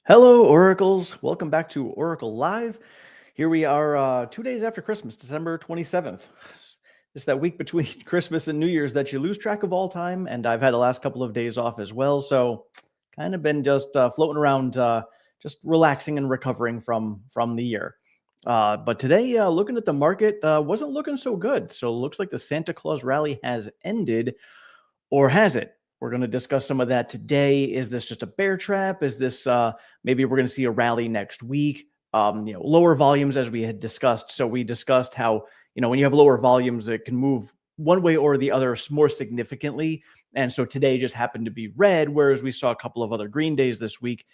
Hello, Oracles. Welcome back to Oracle Live. Here we are 2 days after Christmas, December 27th. It's that week between Christmas and New Year's that you lose track of all time. And I've had the last couple of days off as well. So kind of been just floating around, just relaxing and recovering from the year. But today, looking at the market, wasn't looking so good. So it looks like the Santa Claus rally has ended, or has it? We're going to discuss some of that today. Is this just a bear trap? Is this maybe we're going to see a rally next week? Lower volumes as we had discussed. So we discussed how when you have lower volumes, it can move one way or the other more significantly. And so today just happened to be red, whereas we saw a couple of other green days this week.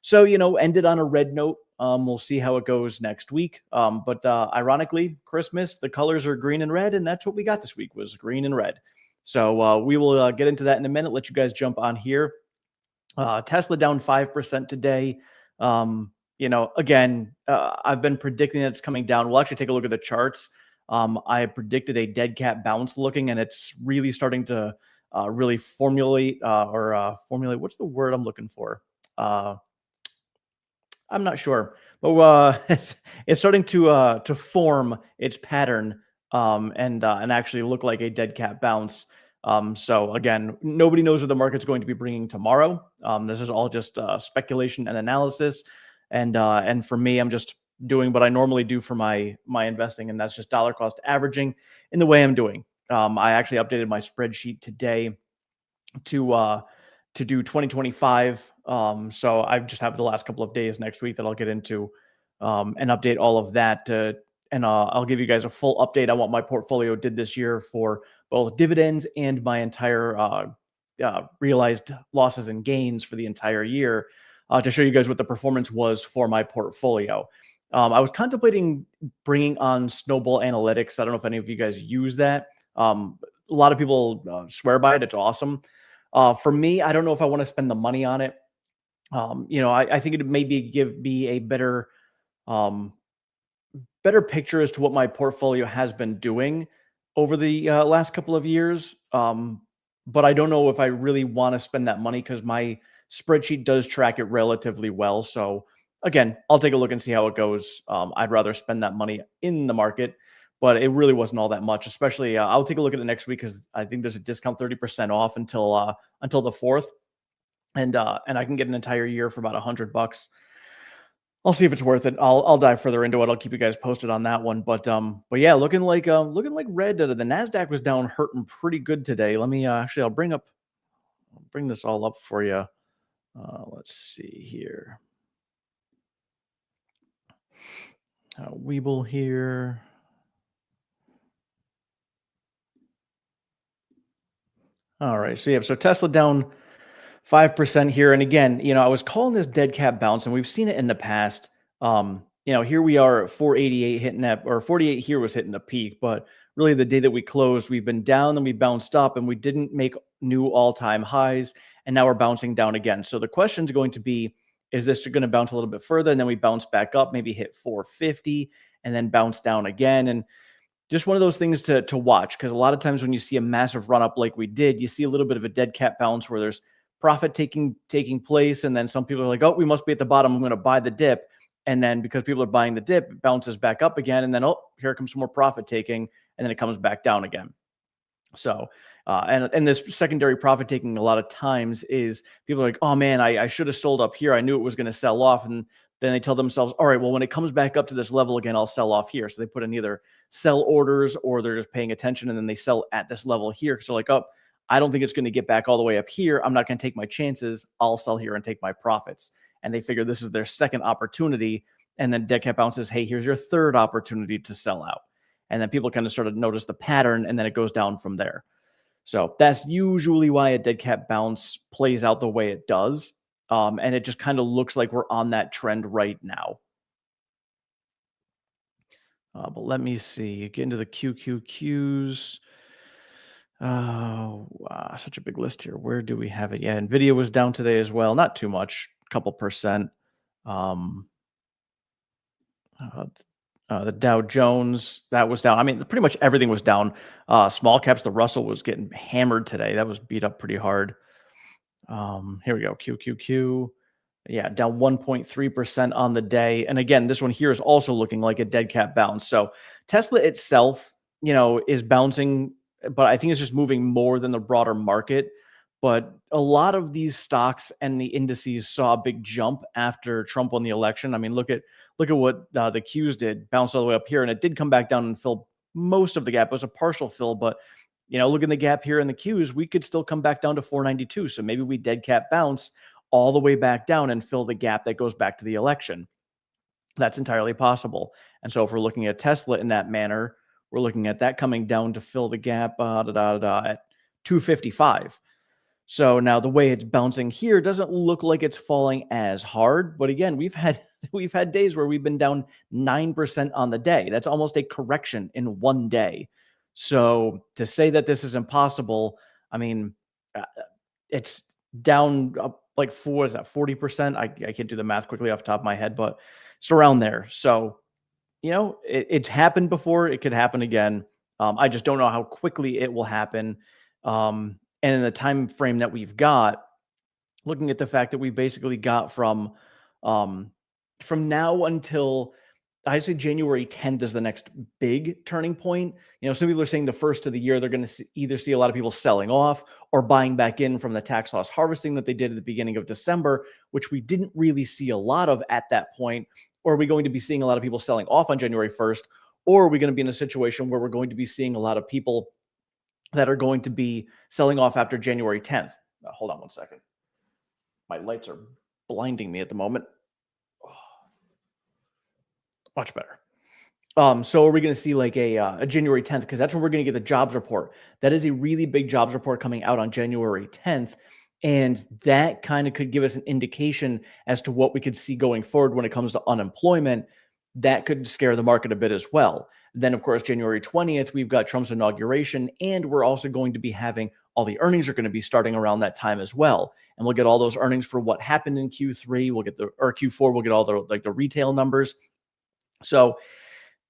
So ended on a red note. We'll see how it goes next week. But ironically, Christmas, the colors are green and red, and that's what we got this week was green and red. So we will get into that in a minute. Let you guys jump on here. Tesla down 5% today. Again, I've been predicting that it's coming down. We'll actually take a look at the charts. I predicted a dead cat bounce looking, and it's really starting to really formulate. What's the word I'm looking for? I'm not sure, but it's starting to form its pattern and actually look like a dead cat bounce. So again, nobody knows what the market's going to be bringing tomorrow. This is all just speculation and analysis, and for me, I'm just doing what I normally do for my investing, and that's just dollar cost averaging in the way I'm doing. I actually updated my spreadsheet today to do 2025. So I just have the last couple of days next week that I'll get into and update all of that. And I'll give you guys a full update on what my portfolio did this year for both dividends and my entire realized losses and gains for the entire year to show you guys what the performance was for my portfolio. I was contemplating bringing on Snowball Analytics. I don't know if any of you guys use that. A lot of people swear by it. It's awesome. For me, I don't know if I want to spend the money on it. I think it maybe give me a better picture as to what my portfolio has been doing over the last couple of years. But I don't know if I really want to spend that money because my spreadsheet does track it relatively well. So again, I'll take a look and see how it goes. I'd rather spend that money in the market, but it really wasn't all that much. Especially, I'll take a look at it next week because I think there's a discount 30% off until the 4th, and I can get an entire year for about $100. I'll see if it's worth it. I'll dive further into it. I'll keep you guys posted on that one. But yeah, looking like red. The Nasdaq was down, hurting pretty good today. Let me I'll bring this all up for you. Let's see here. Weeble here. All right. So Tesla down 5% here. And again, I was calling this dead cat bounce, and we've seen it in the past. Here we are at 488 hitting that, or 48 here was hitting the peak. But really the day that we closed, we've been down, then we bounced up, and we didn't make new all-time highs. And now we're bouncing down again. So the question is going to be, is this going to bounce a little bit further? And then we bounce back up, maybe hit 450 and then bounce down again. And just one of those things to watch, because a lot of times when you see a massive run up like we did, you see a little bit of a dead cat bounce where there's profit taking place. And then some people are like, oh, we must be at the bottom. I'm going to buy the dip. And then because people are buying the dip, it bounces back up again. And then, oh, here comes some more profit taking. And then it comes back down again. So, and this secondary profit taking a lot of times is people are like, oh man, I should have sold up here. I knew it was going to sell off. And then they tell themselves, all right, well, when it comes back up to this level again, I'll sell off here. So they put in either sell orders or they're just paying attention, and then they sell at this level here. So like, oh, I don't think it's going to get back all the way up here. I'm not going to take my chances. I'll sell here and take my profits. And they figure this is their second opportunity. And then dead cat bounces, hey, here's your third opportunity to sell out. And then people kind of start to notice the pattern, and then it goes down from there. So that's usually why a dead cat bounce plays out the way it does. And it just kind of looks like we're on that trend right now. But let me see. Get into the QQQs. Such a big list here. Where do we have it? Yeah, NVIDIA was down today as well. Not too much, a couple percent. The Dow Jones, that was down. I mean, pretty much everything was down. Small caps, the Russell was getting hammered today. That was beat up pretty hard. Here we go. QQQ. Yeah, down 1.3% on the day. And again, this one here is also looking like a dead cat bounce. So Tesla itself, is bouncing, but I think it's just moving more than the broader market. But a lot of these stocks and the indices saw a big jump after Trump won the election. I mean, look at what the Qs did, bounced all the way up here, and it did come back down and fill most of the gap. It was a partial fill, but look in the gap here in the Qs, we could still come back down to 492. So maybe we dead cat bounce all the way back down and fill the gap that goes back to the election. That's entirely possible. And so if we're looking at Tesla in that manner, we're looking at that coming down to fill the gap at 255. So now the way it's bouncing here doesn't look like it's falling as hard, but again, we've had we've had days where we've been down 9% on the day. That's almost a correction in one day. So to say that this is impossible, I mean, uh, it's down like four, is that 40%? I can't do the math quickly off the top of my head, but it's around there. So, it's happened before, it could happen again. I just don't know how quickly it will happen. And in the time frame that we've got, looking at the fact that we basically got um, from now until I say January 10th is the next big turning point. Some people are saying the first of the year they're going to either see a lot of people selling off or buying back in from the tax loss harvesting that they did at the beginning of December, which we didn't really see a lot of at that point. Or are we going to be seeing a lot of people selling off on January 1st? Or are we going to be in a situation where we're going to be seeing a lot of people that are going to be selling off after January 10th? Hold on one second. My lights are blinding me at the moment. Much better. So are we going to see like a January 10th? Because that's when we're going to get the jobs report. That is a really big jobs report coming out on January 10th. And that kind of could give us an indication as to what we could see going forward when it comes to unemployment. That could scare the market a bit as well. Then, of course, January 20th, we've got Trump's inauguration, and we're also going to be having all the earnings are going to be starting around that time as well. And we'll get all those earnings for what happened in Q3. We'll get or Q4, we'll get all the retail numbers. So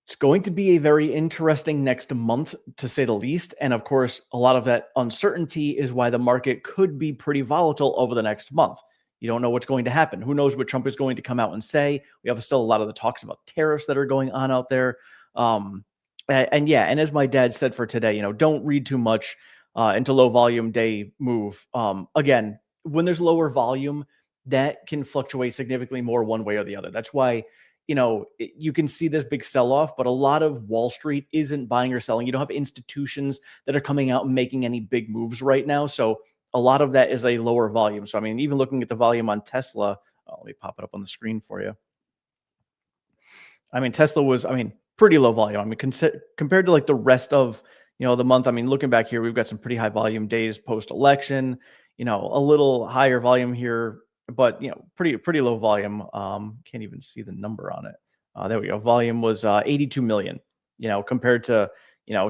it's going to be a very interesting next month, to say the least. And of course, a lot of that uncertainty is why the market could be pretty volatile over the next month. You don't know what's going to happen. Who knows what Trump is going to come out and say? We have still a lot of the talks about tariffs that are going on out there. And yeah, and as my dad said for today, don't read too much into low volume day move. Again, when there's lower volume, that can fluctuate significantly more one way or the other. That's why you can see this big sell off, but a lot of Wall Street isn't buying or selling. You don't have institutions that are coming out and making any big moves right now. So a lot of that is a lower volume. So, I mean, even looking at the volume on Tesla, let me pop it up on the screen for you. I mean, Tesla was, pretty low volume. I mean, compared to like the rest of, the month. I mean, looking back here, we've got some pretty high volume days post election, a little higher volume here, but pretty low volume. Can't even see the number on it. There we go. Volume was 82 million, compared to,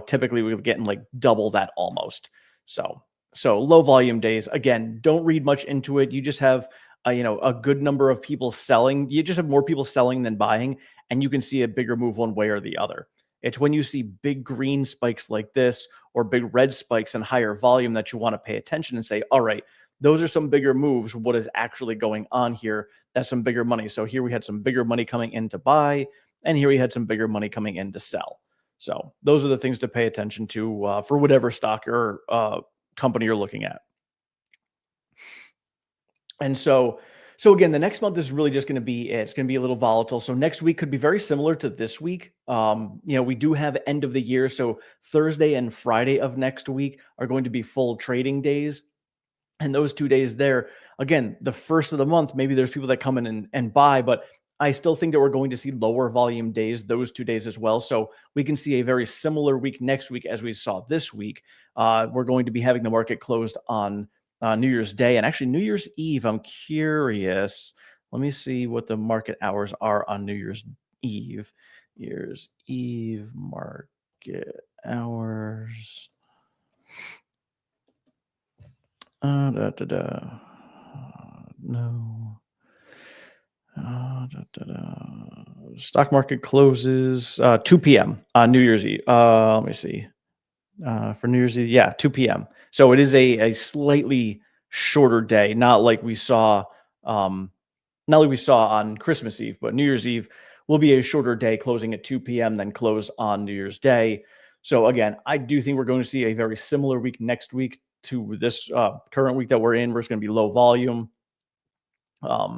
typically we were getting like double that almost. So low volume days. Again, don't read much into it. You just have a good number of people selling. You just have more people selling than buying, and you can see a bigger move one way or the other. It's when you see big green spikes like this or big red spikes and higher volume that you want to pay attention and say, all right, those are some bigger moves. What is actually going on here? That's some bigger money. So here we had some bigger money coming in to buy, and here we had some bigger money coming in to sell. So those are the things to pay attention to for whatever stock or company you're looking at. And so again, the next month is really just going to be it's going to be a little volatile. So next week could be very similar to this week. We do have end of the year, so Thursday and Friday of next week are going to be full trading days. And those 2 days there, again, the first of the month, maybe there's people that come in and buy, but I still think that we're going to see lower volume days those 2 days as well. So we can see a very similar week next week as we saw this week. We're going to be having the market closed on New Year's Day and actually New Year's Eve. I'm curious. Let me see what the market hours are on New Year's Eve. New Year's Eve market hours. No. Stock market closes 2 p.m. on New Year's Eve. Let me see. For New Year's Eve, yeah, 2 p.m. So it is a slightly shorter day, not like we saw not like we saw on Christmas Eve, but New Year's Eve will be a shorter day, closing at 2 p.m. than close on New Year's Day. So again, I do think we're going to see a very similar week next week to this current week that we're in, where it's going to be low volume.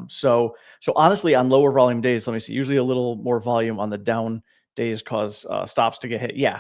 So honestly, on lower volume days, let me see. Usually a little more volume on the down days cause stops to get hit. Yeah,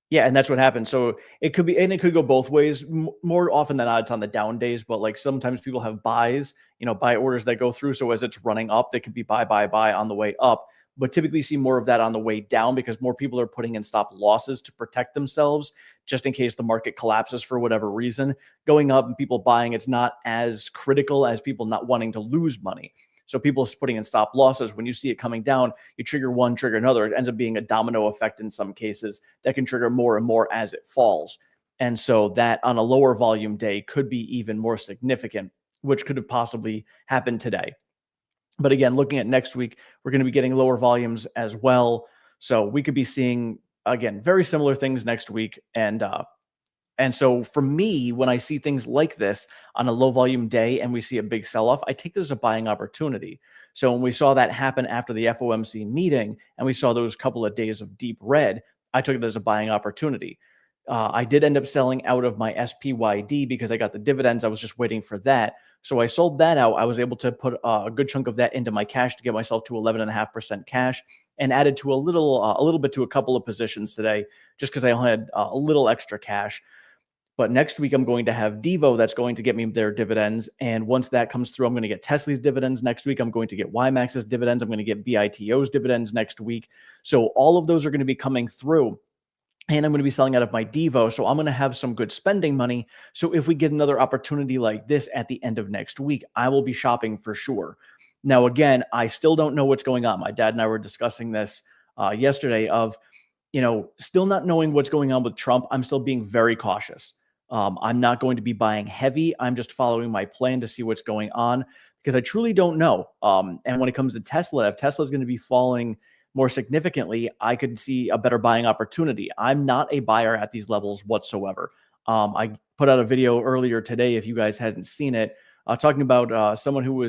yeah, and that's what happens. So it could be, and it could go both ways. More often than not, it's on the down days. But like sometimes people have buys, buy orders that go through. So as it's running up, they could be buy on the way up. But typically see more of that on the way down because more people are putting in stop losses to protect themselves, just in case the market collapses for whatever reason. Going up and people buying, it's not as critical as people not wanting to lose money. So people putting in stop losses, when you see it coming down, you trigger one, trigger another. It ends up being a domino effect in some cases that can trigger more and more as it falls. And so that on a lower volume day could be even more significant, which could have possibly happened today. But again, looking at next week, we're going to be getting lower volumes as well. So we could be seeing, again, very similar things next week. And so for me, when I see things like this on a low volume day and we see a big sell off, I take this as a buying opportunity. So when we saw that happen after the FOMC meeting and we saw those couple of days of deep red, I took it as a buying opportunity. I did end up selling out of my SPYD because I got the dividends. I was just waiting for that. So I sold that out. I was able to put a good chunk of that into my cash to get myself to 11.5% cash, and added to a little bit to a couple of positions today, just because I only had a little extra cash. But next week, I'm going to have Devo that's going to get me their dividends. And once that comes through, I'm going to get Tesla's dividends next week. I'm going to get YMAX's dividends. I'm going to get BITO's dividends next week. So all of those are going to be coming through. And I'm going to be selling out of my Devo. So I'm going to have some good spending money. So if we get another opportunity like this at the end of next week, I will be shopping for sure. Now, again, I still don't know what's going on. My dad and I were discussing this yesterday of, still not knowing what's going on with Trump. I'm still being very cautious. I'm not going to be buying heavy. I'm just following my plan to see what's going on because I truly don't know. And when it comes to Tesla, if Tesla is going to be falling more significantly, I could see a better buying opportunity. I'm not a buyer at these levels whatsoever. I put out a video earlier today, if you guys hadn't seen it, talking about someone who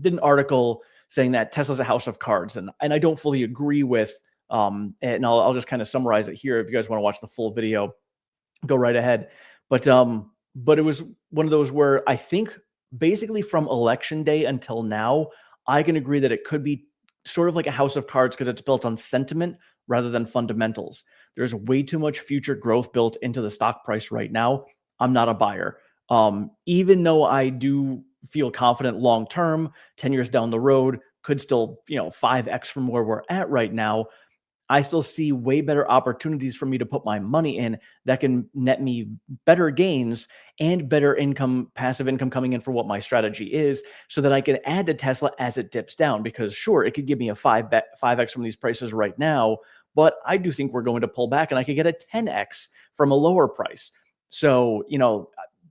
did an article saying that Tesla's a house of cards. And I don't fully agree with, and I'll just kind of summarize it here. If you guys want to watch the full video, go right ahead. But it was one of those where I think basically from election day until now, I can agree that it could be sort of like a house of cards because it's built on sentiment rather than fundamentals. There's way too much future growth built into the stock price right now. I'm not a buyer. Even though I do feel confident long term, 10 years down the road, could still, 5x from where we're at right now. I still see way better opportunities for me to put my money in that can net me better gains and better income, passive income coming in for what my strategy is, so that I can add to Tesla as it dips down. Because sure, it could give me a 5x from these prices right now, but I do think we're going to pull back and I could get a 10x from a lower price. So,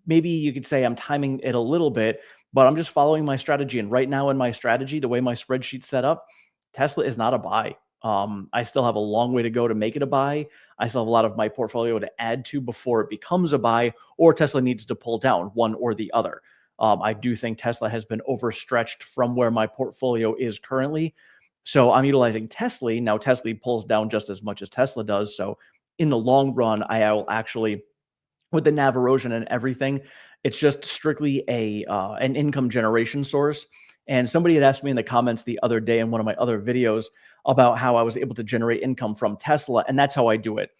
maybe you could say I'm timing it a little bit, but I'm just following my strategy. And right now in my strategy, the way my spreadsheet's set up, Tesla is not a buy. I still have a long way to go to make it a buy. I still have a lot of my portfolio to add to before it becomes a buy, or Tesla needs to pull down, one or the other. I do think Tesla has been overstretched from where my portfolio is currently. So I'm utilizing Tesla. Now Tesla pulls down just as much as Tesla does. So in the long run, I will actually, with the NAV erosion and everything, it's just strictly an income generation source. And somebody had asked me in the comments the other day in one of my other videos about how I was able to generate income from Tesla, and that's how I do it.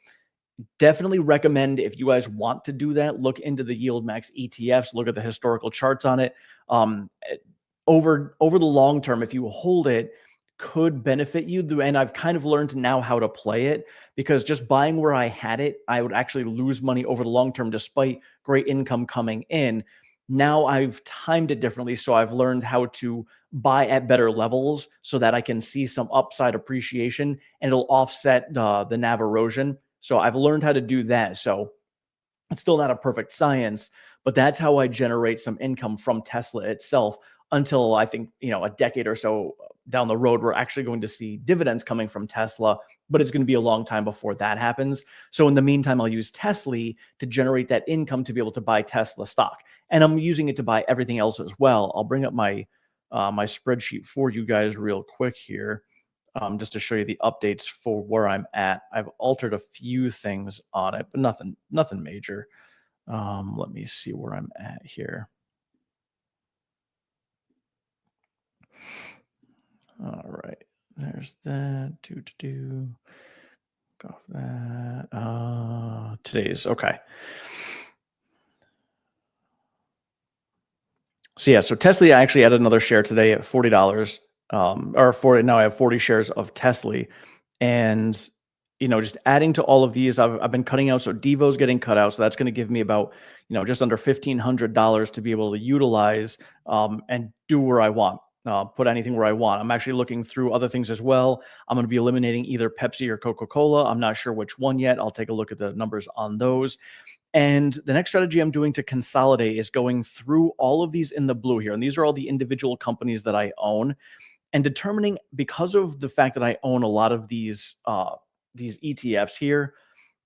Definitely recommend, if you guys want to do that, look into the Yield Max ETFs, look at the historical charts on it. Over the long term, if you hold it, could benefit you. And I've kind of learned now how to play it, because just buying where I had it, I would actually lose money over the long term despite great income coming in. Now I've timed it differently. So I've learned how to buy at better levels so that I can see some upside appreciation and it'll offset the NAV erosion. So I've learned how to do that. So it's still not a perfect science, but that's how I generate some income from Tesla itself, until I think, a decade or so down the road, we're actually going to see dividends coming from Tesla, but it's going to be a long time before that happens. So in the meantime, I'll use Tesla to generate that income to be able to buy Tesla stock. And I'm using it to buy everything else as well. I'll bring up my my spreadsheet for you guys real quick here, just to show you the updates for where I'm at. I've altered a few things on it, but nothing major. Let me see where I'm at here. All right, there's that. Do. Off that. Today's okay. So yeah, so Tesla, I actually added another share today at $40. Or 40 now I have 40 shares of Tesla. And just adding to all of these, I've been cutting out. So Devo's getting cut out. So that's going to give me about, just under $1,500 to be able to utilize and do where I want. Put anything where I want. I'm actually looking through other things as well. I'm going to be eliminating either Pepsi or Coca-Cola. I'm not sure which one yet. I'll take a look at the numbers on those. And the next strategy I'm doing to consolidate is going through all of these in the blue here. And these are all the individual companies that I own, and determining, because of the fact that I own a lot of these ETFs here,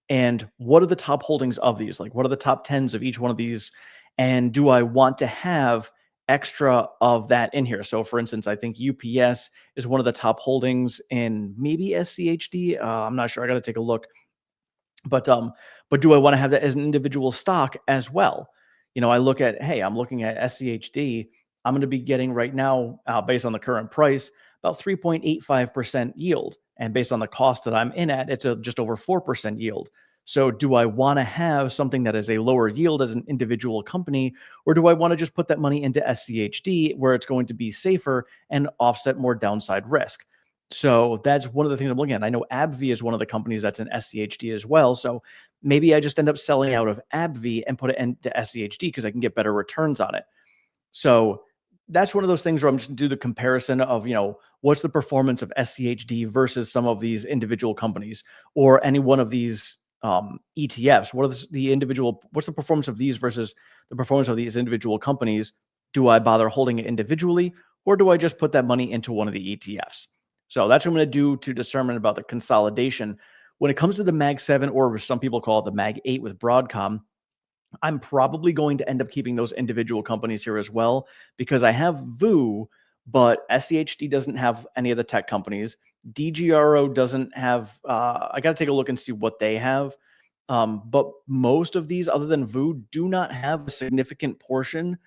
and what are the top holdings of these? Like, what are the top tens of each one of these? And do I want to have extra of that in here? So for instance, I think UPS is one of the top holdings in maybe SCHD. I'm not sure. I got to take a look. But do I want to have that as an individual stock as well? I look at, hey, I'm looking at SCHD. I'm going to be getting right now, based on the current price, about 3.85% yield. And based on the cost that I'm in at, it's just over 4% yield. So do I want to have something that is a lower yield as an individual company, or do I want to just put that money into SCHD where it's going to be safer and offset more downside risk? So that's one of the things I'm looking at. I know AbbVie is one of the companies that's in SCHD as well. So maybe I just end up selling out of AbbVie and put it into SCHD because I can get better returns on it. So that's one of those things where I'm just do the comparison of, what's the performance of SCHD versus some of these individual companies, or any one of these ETFs. What's the performance of these versus the performance of these individual companies? Do I bother holding it individually, or do I just put that money into one of the ETFs? So that's what I'm going to do to determine about the consolidation. When it comes to the Mag 7, or some people call it the Mag 8 with Broadcom, I'm probably going to end up keeping those individual companies here as well, because I have VU, but SCHD doesn't have any of the tech companies. DGRO doesn't have, I got to take a look and see what they have. But most of these, other than VU, do not have a significant portion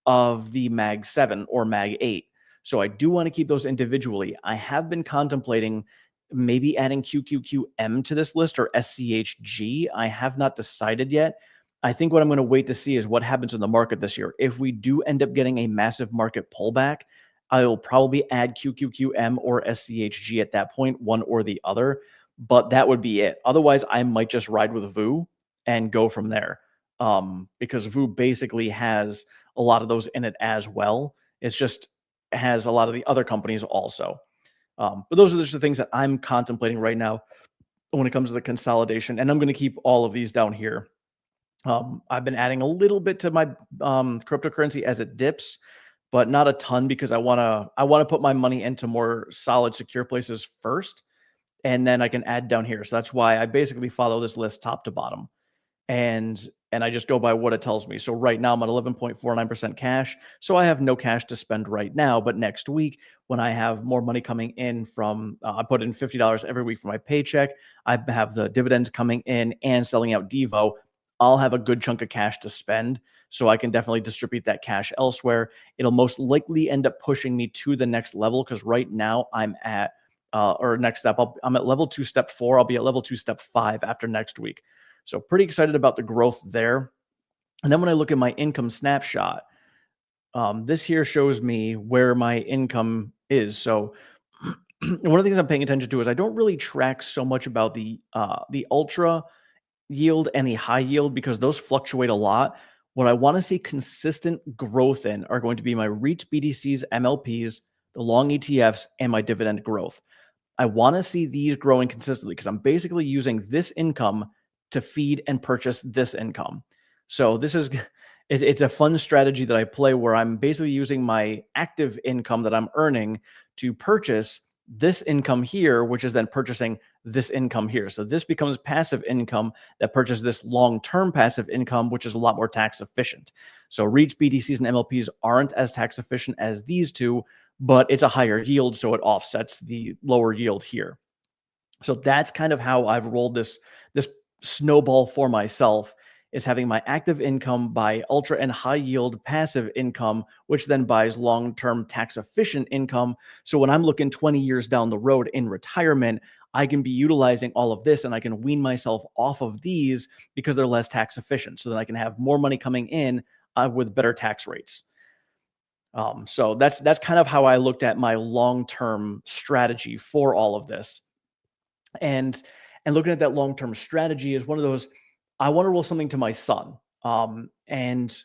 of the Mag 7 or Mag 8. So I do want to keep those individually. I have been contemplating maybe adding QQQM to this list, or SCHG. I have not decided yet. I think what I'm going to wait to see is what happens in the market this year. If we do end up getting a massive market pullback, I will probably add QQQM or SCHG at that point, one or the other. But that would be it. Otherwise, I might just ride with VU and go from there. Because VU basically has a lot of those in it as well. It's just has a lot of the other companies also. But those are just the things that I'm contemplating right now when it comes to the consolidation. And I'm going to keep all of these down here. I've been adding a little bit to my cryptocurrency as it dips, but not a ton, because I want to put my money into more solid, secure places first, and then I can add down here. So that's why I basically follow this list top to bottom, and I just go by what it tells me. So right now I'm at 11.49% cash. So I have no cash to spend right now, but next week, when I have more money coming in from, I put in $50 every week for my paycheck. I have the dividends coming in and selling out Devo. I'll have a good chunk of cash to spend, so I can definitely distribute that cash elsewhere. It'll most likely end up pushing me to the next level, because right now I'm at, or next step, I'm at level 2, step 4. I'll be at level 2, step 5 after next week. So pretty excited about the growth there. And then when I look at my income snapshot, this here shows me where my income is. So one of the things I'm paying attention to is I don't really track so much about the ultra yield and the high yield, because those fluctuate a lot. What I want to see consistent growth in are going to be my REIT, BDCs, MLPs, the long ETFs, and my dividend growth. I want to see these growing consistently, because I'm basically using this income to feed and purchase this income. So this is, it's a fun strategy that I play, where I'm basically using my active income that I'm earning to purchase this income here, which is then purchasing this income here. So this becomes passive income that purchases this long-term passive income, which is a lot more tax efficient. So REITs, BDCs, and MLPs aren't as tax efficient as these two, but it's a higher yield, so it offsets the lower yield here. So that's kind of how I've rolled this snowball for myself, is having my active income buy ultra and high yield passive income, which then buys long-term tax efficient income. So when I'm looking 20 years down the road in retirement, I can be utilizing all of this and I can wean myself off of these because they're less tax efficient. So then I can have more money coming in with better tax rates. So that's kind of how I looked at my long-term strategy for all of this. And looking at that long-term strategy is one of those, I want to roll something to my son. And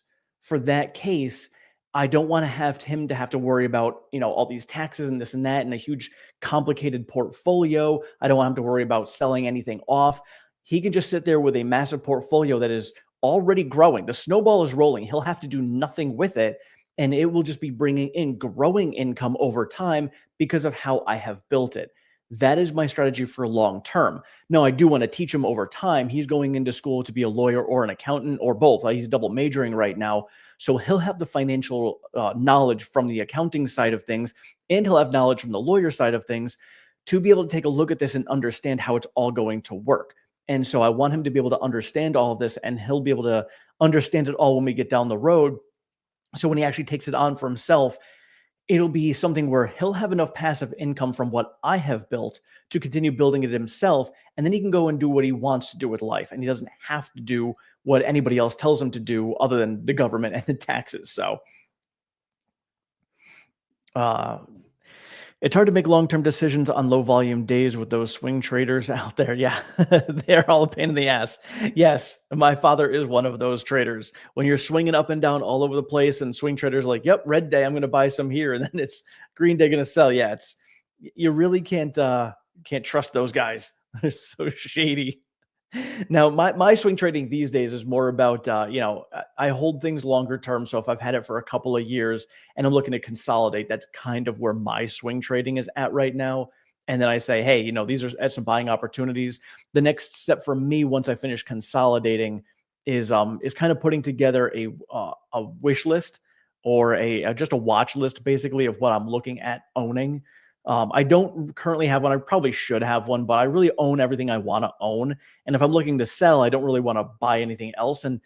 for that case, I don't want to have him to have to worry about, all these taxes and this and that and a huge complicated portfolio. I don't want him to worry about selling anything off. He can just sit there with a massive portfolio that is already growing. The snowball is rolling. He'll have to do nothing with it, and it will just be bringing in growing income over time because of how I have built it. That is my strategy for long term. Now, I do want to teach him over time. He's going into school to be a lawyer or an accountant or both. He's double majoring right now. So he'll have the financial knowledge from the accounting side of things, and he'll have knowledge from the lawyer side of things to be able to take a look at this and understand how it's all going to work. And so I want him to be able to understand all of this, and he'll be able to understand it all when we get down the road. So when he actually takes it on for himself, it'll be something where he'll have enough passive income from what I have built to continue building it himself. And then he can go and do what he wants to do with life. And he doesn't have to do what anybody else tells him to do other than the government and the taxes. So, uh, it's hard to make long-term decisions on low volume days with those swing traders out there. Yeah, they're all a pain in the ass. Yes, my father is one of those traders. When you're swinging up and down all over the place, and swing traders are like, "Yep, red day, I'm going to buy some here," and then it's green day, going to sell. Yeah, it's, you really can't trust those guys. They're so shady. Now, my swing trading these days is more about, I hold things longer term. So if I've had it for a couple of years and I'm looking to consolidate, that's kind of where my swing trading is at right now. And then I say, hey, these are at some buying opportunities. The next step for me once I finish consolidating is kind of putting together a wish list, or just a watch list, basically, of what I'm looking at owning. I don't currently have one. I probably should have one, but I really own everything I want to own. And if I'm looking to sell, I don't really want to buy anything else. And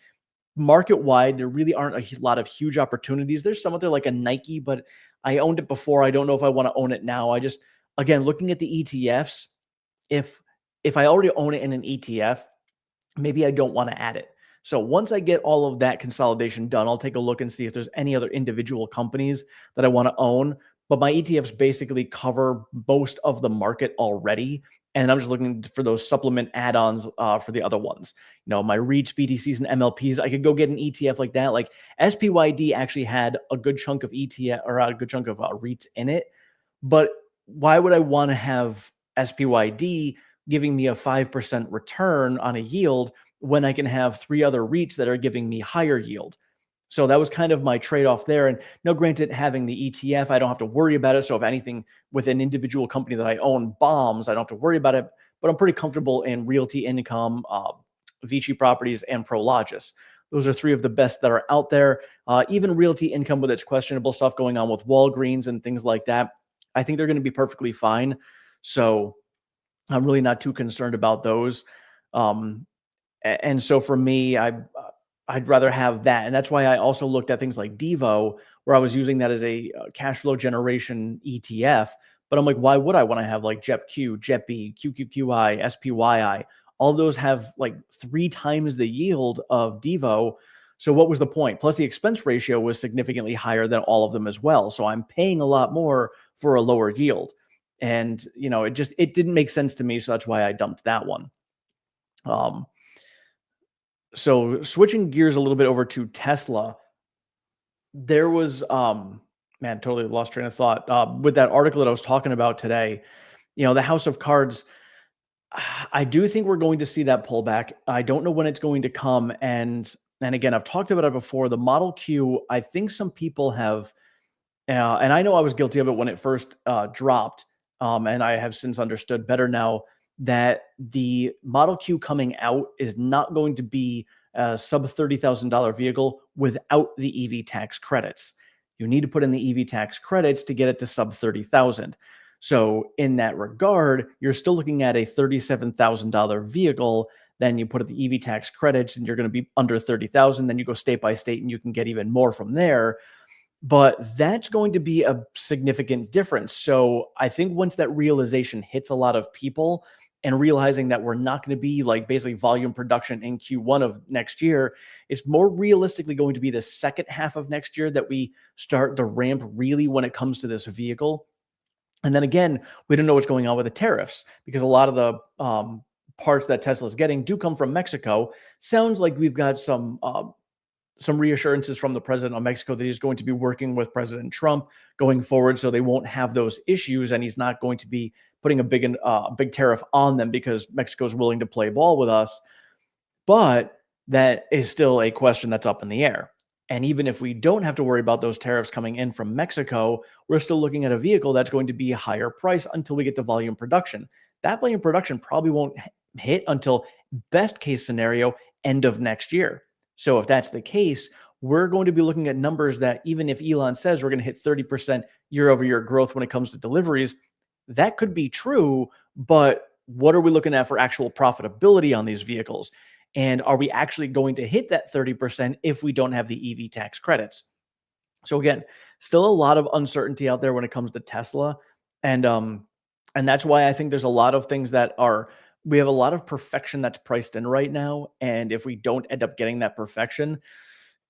market wide, there really aren't a lot of huge opportunities. There's some out there like a Nike, but I owned it before. I don't know if I want to own it now. I just, again, looking at the ETFs, if I already own it in an ETF, maybe I don't want to add it. So once I get all of that consolidation done, I'll take a look and see if there's any other individual companies that I want to own. But my ETFs basically cover most of the market already. And I'm just looking for those supplement add-ons for the other ones. My REITs, BDCs, and MLPs, I could go get an ETF like that. Like SPYD actually had a good chunk of ETF, or a good chunk of REITs in it. But why would I want to have SPYD giving me a 5% return on a yield when I can have three other REITs that are giving me higher yield? So that was kind of my trade-off there. And no, granted, having the ETF, I don't have to worry about it. So if anything with an individual company that I own bombs, I don't have to worry about it. But I'm pretty comfortable in Realty Income, Vici Properties, and Prologis. Those are three of the best that are out there. Even Realty Income, with its questionable stuff going on with Walgreens and things like that, I think they're going to be perfectly fine. So I'm really not too concerned about those. And so for me, I'd rather have that. And that's why I also looked at things like Devo, where I was using that as a cash flow generation ETF. But I'm like, why would I want to have like JEPQ, JEPI, QQQI, SPYI? All of those have like 3 times the yield of Devo. So what was the point? Plus the expense ratio was significantly higher than all of them as well. So I'm paying a lot more for a lower yield. And, it didn't make sense to me. So that's why I dumped that one. So switching gears a little bit over to Tesla, there was, man, totally lost train of thought. With that article that I was talking about today, the House of Cards, I do think we're going to see that pullback. I don't know when it's going to come. And again, I've talked about it before. The Model Q, I think some people have, and I know I was guilty of it when it first dropped. And I have since understood better now. that the Model Q coming out is not going to be a sub $30,000 vehicle without the EV tax credits. You need to put in the EV tax credits to get it to sub 30,000. So in that regard, you're still looking at a $37,000 vehicle. Then you put the EV tax credits and you're going to be under 30,000. Then you go state by state and you can get even more from there. But that's going to be a significant difference. So I think once that realization hits a lot of people and realizing that we're not going to be like basically volume production in Q1 of next year, it's more realistically going to be the second half of next year that we start the ramp really when it comes to this vehicle. And then again, we don't know what's going on with the tariffs because a lot of the parts that Tesla's getting do come from Mexico. Sounds like we've got some reassurances from the president of Mexico that he's going to be working with President Trump going forward, so they won't have those issues, and he's not going to be putting a big tariff on them because Mexico's willing to play ball with us. But that is still a question that's up in the air. And even if we don't have to worry about those tariffs coming in from Mexico, we're still looking at a vehicle that's going to be a higher price until we get to volume production. That volume production probably won't hit until best case scenario end of next year. So if that's the case, we're going to be looking at numbers that even if Elon says we're going to hit 30% year over year growth when it comes to deliveries, that could be true. But what are we looking at for actual profitability on these vehicles? And are we actually going to hit that 30% if we don't have the EV tax credits? So again, still a lot of uncertainty out there when it comes to Tesla. And that's why I think there's a lot of things that are, we have a lot of perfection that's priced in right now. And if we don't end up getting that perfection,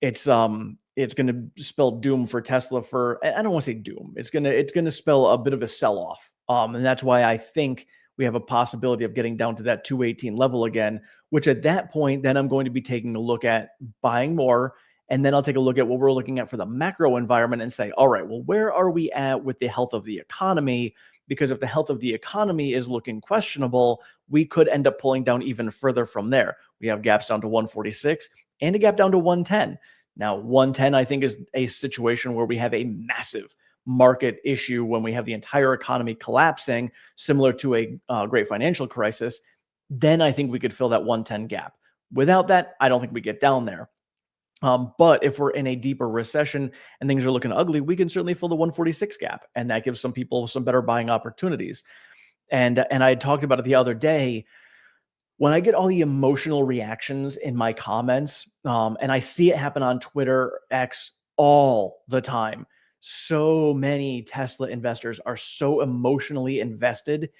it's going to spell doom for Tesla for, I don't want to say doom. It's going to spell a bit of a sell-off. And that's why I think we have a possibility of getting down to that 218 level again, which at that point, then I'm going to be taking a look at buying more. And then I'll take a look at what we're looking at for the macro environment and say, all right, well, where are we at with the health of the economy? Because if the health of the economy is looking questionable, we could end up pulling down even further from there. We have gaps down to 146 and a gap down to 110. Now, 110, I think, is a situation where we have a massive market issue when we have the entire economy collapsing, similar to a great financial crisis. Then I think we could fill that 110 gap. Without that, I don't think we get down there. But if we're in a deeper recession and things are looking ugly, we can certainly fill the 146 gap, and that gives some people some better buying opportunities. And I had talked about it the other day. When I get all the emotional reactions in my comments, and I see it happen on Twitter, X, all the time, so many Tesla investors are so emotionally invested.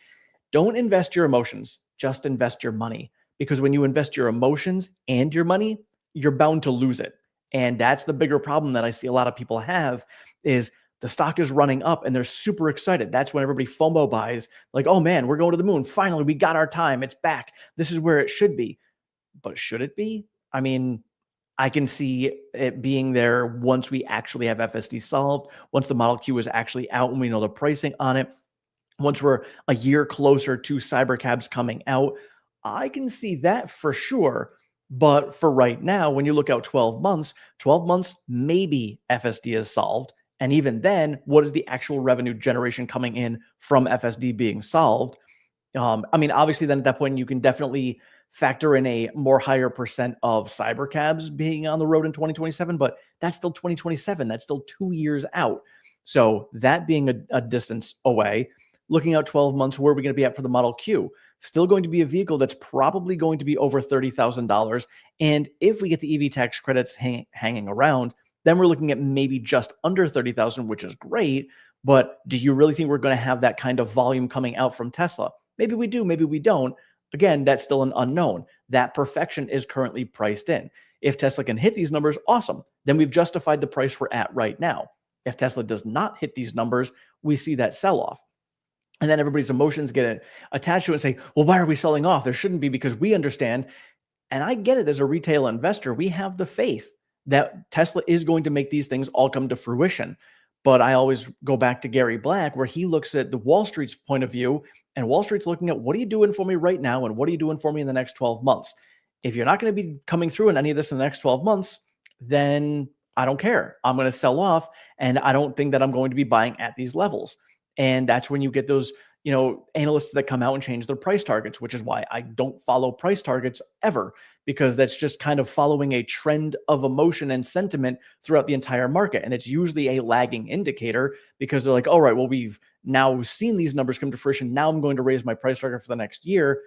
Don't invest your emotions, just invest your money. Because when you invest your emotions and your money, you're bound to lose it. And that's the bigger problem that I see a lot of people have is the stock is running up and they're super excited. That's when everybody FOMO buys, like, oh man, we're going to the moon. Finally, we got our time. It's back. This is where it should be. But should it be? I mean, I can see it being there once we actually have FSD solved, once the Model Q is actually out and we know the pricing on it, once we're a year closer to cybercabs coming out. I can see that for sure. But for right now, when you look out 12 months, maybe FSD is solved. And even then, what is the actual revenue generation coming in from FSD being solved? I mean, obviously, then at that point, you can definitely factor in a more higher percent of cybercabs being on the road in 2027, but that's still 2027. That's still 2 years out. So that being a distance away, looking out 12 months, where are we going to be at for the Model Q? Still going to be a vehicle that's probably going to be over $30,000. And if we get the EV tax credits hanging around, then we're looking at maybe just under 30,000, which is great. But do you really think we're going to have that kind of volume coming out from Tesla? Maybe we do, maybe we don't. Again, that's still an unknown. That perfection is currently priced in. If Tesla can hit these numbers, awesome. Then we've justified the price we're at right now. If Tesla does not hit these numbers, we see that sell-off. And then everybody's emotions get attached to it and say, well, why are we selling off? There shouldn't be, because we understand. And I get it, as a retail investor, we have the faith that Tesla is going to make these things all come to fruition. But I always go back to Gary Black, where he looks at the Wall Street's point of view, and Wall Street's looking at, what are you doing for me right now? And what are you doing for me in the next 12 months? If you're not going to be coming through in any of this in the next 12 months, then I don't care. I'm going to sell off. And I don't think that I'm going to be buying at these levels. And that's when you get those analysts that come out and change their price targets, which is why I don't follow price targets ever, because that's just kind of following a trend of emotion and sentiment throughout the entire market. And it's usually a lagging indicator because they're like, all right, well, we've now seen these numbers come to fruition. Now I'm going to raise my price target for the next year.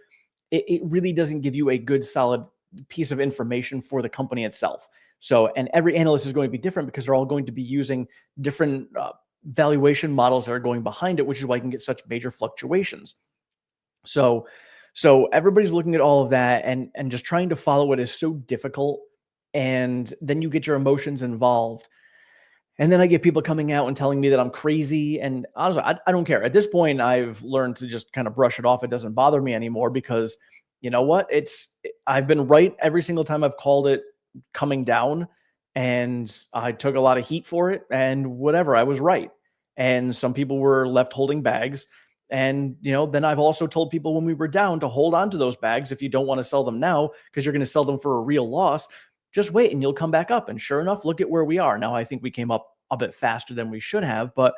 It really doesn't give you a good, solid piece of information for the company itself. So, and every analyst is going to be different because they're all going to be using different valuation models that are going behind it, which is why you can get such major fluctuations. So, so everybody's looking at all of that and just trying to follow it is so difficult. And then you get your emotions involved. And then I get people coming out and telling me that I'm crazy. And honestly, I don't care. At this point, I've learned to just kind of brush it off. It doesn't bother me anymore because you know what? I've been right every single time I've called it coming down. And I took a lot of heat for it. And whatever, I was right. And some people were left holding bags. And then I've also told people when we were down to hold on to those bags if you don't want to sell them now because you're going to sell them for a real loss. Just wait and you'll come back up. And sure enough, look at where we are. Now, I think we came up a bit faster than we should have, but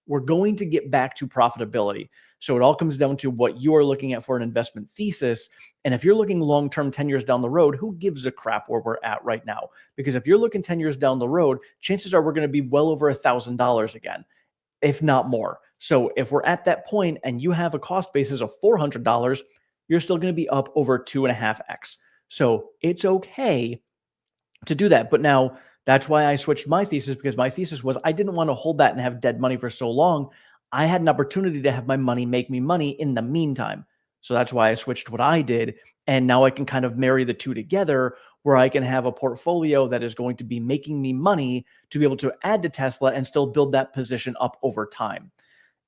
we're going to get back to profitability. So it all comes down to what you are looking at for an investment thesis. And if you're looking long-term 10 years down the road, who gives a crap where we're at right now? Because if you're looking 10 years down the road, chances are we're going to be well over $1,000 again, if not more. So if we're at that point and you have a cost basis of $400, you're still going to be up over 2.5x. So it's okay to do that. But now that's why I switched my thesis, because my thesis was I didn't want to hold that and have dead money for so long. I had an opportunity to have my money make me money in the meantime. So that's why I switched what I did. And now I can kind of marry the two together where I can have a portfolio that is going to be making me money to be able to add to Tesla and still build that position up over time.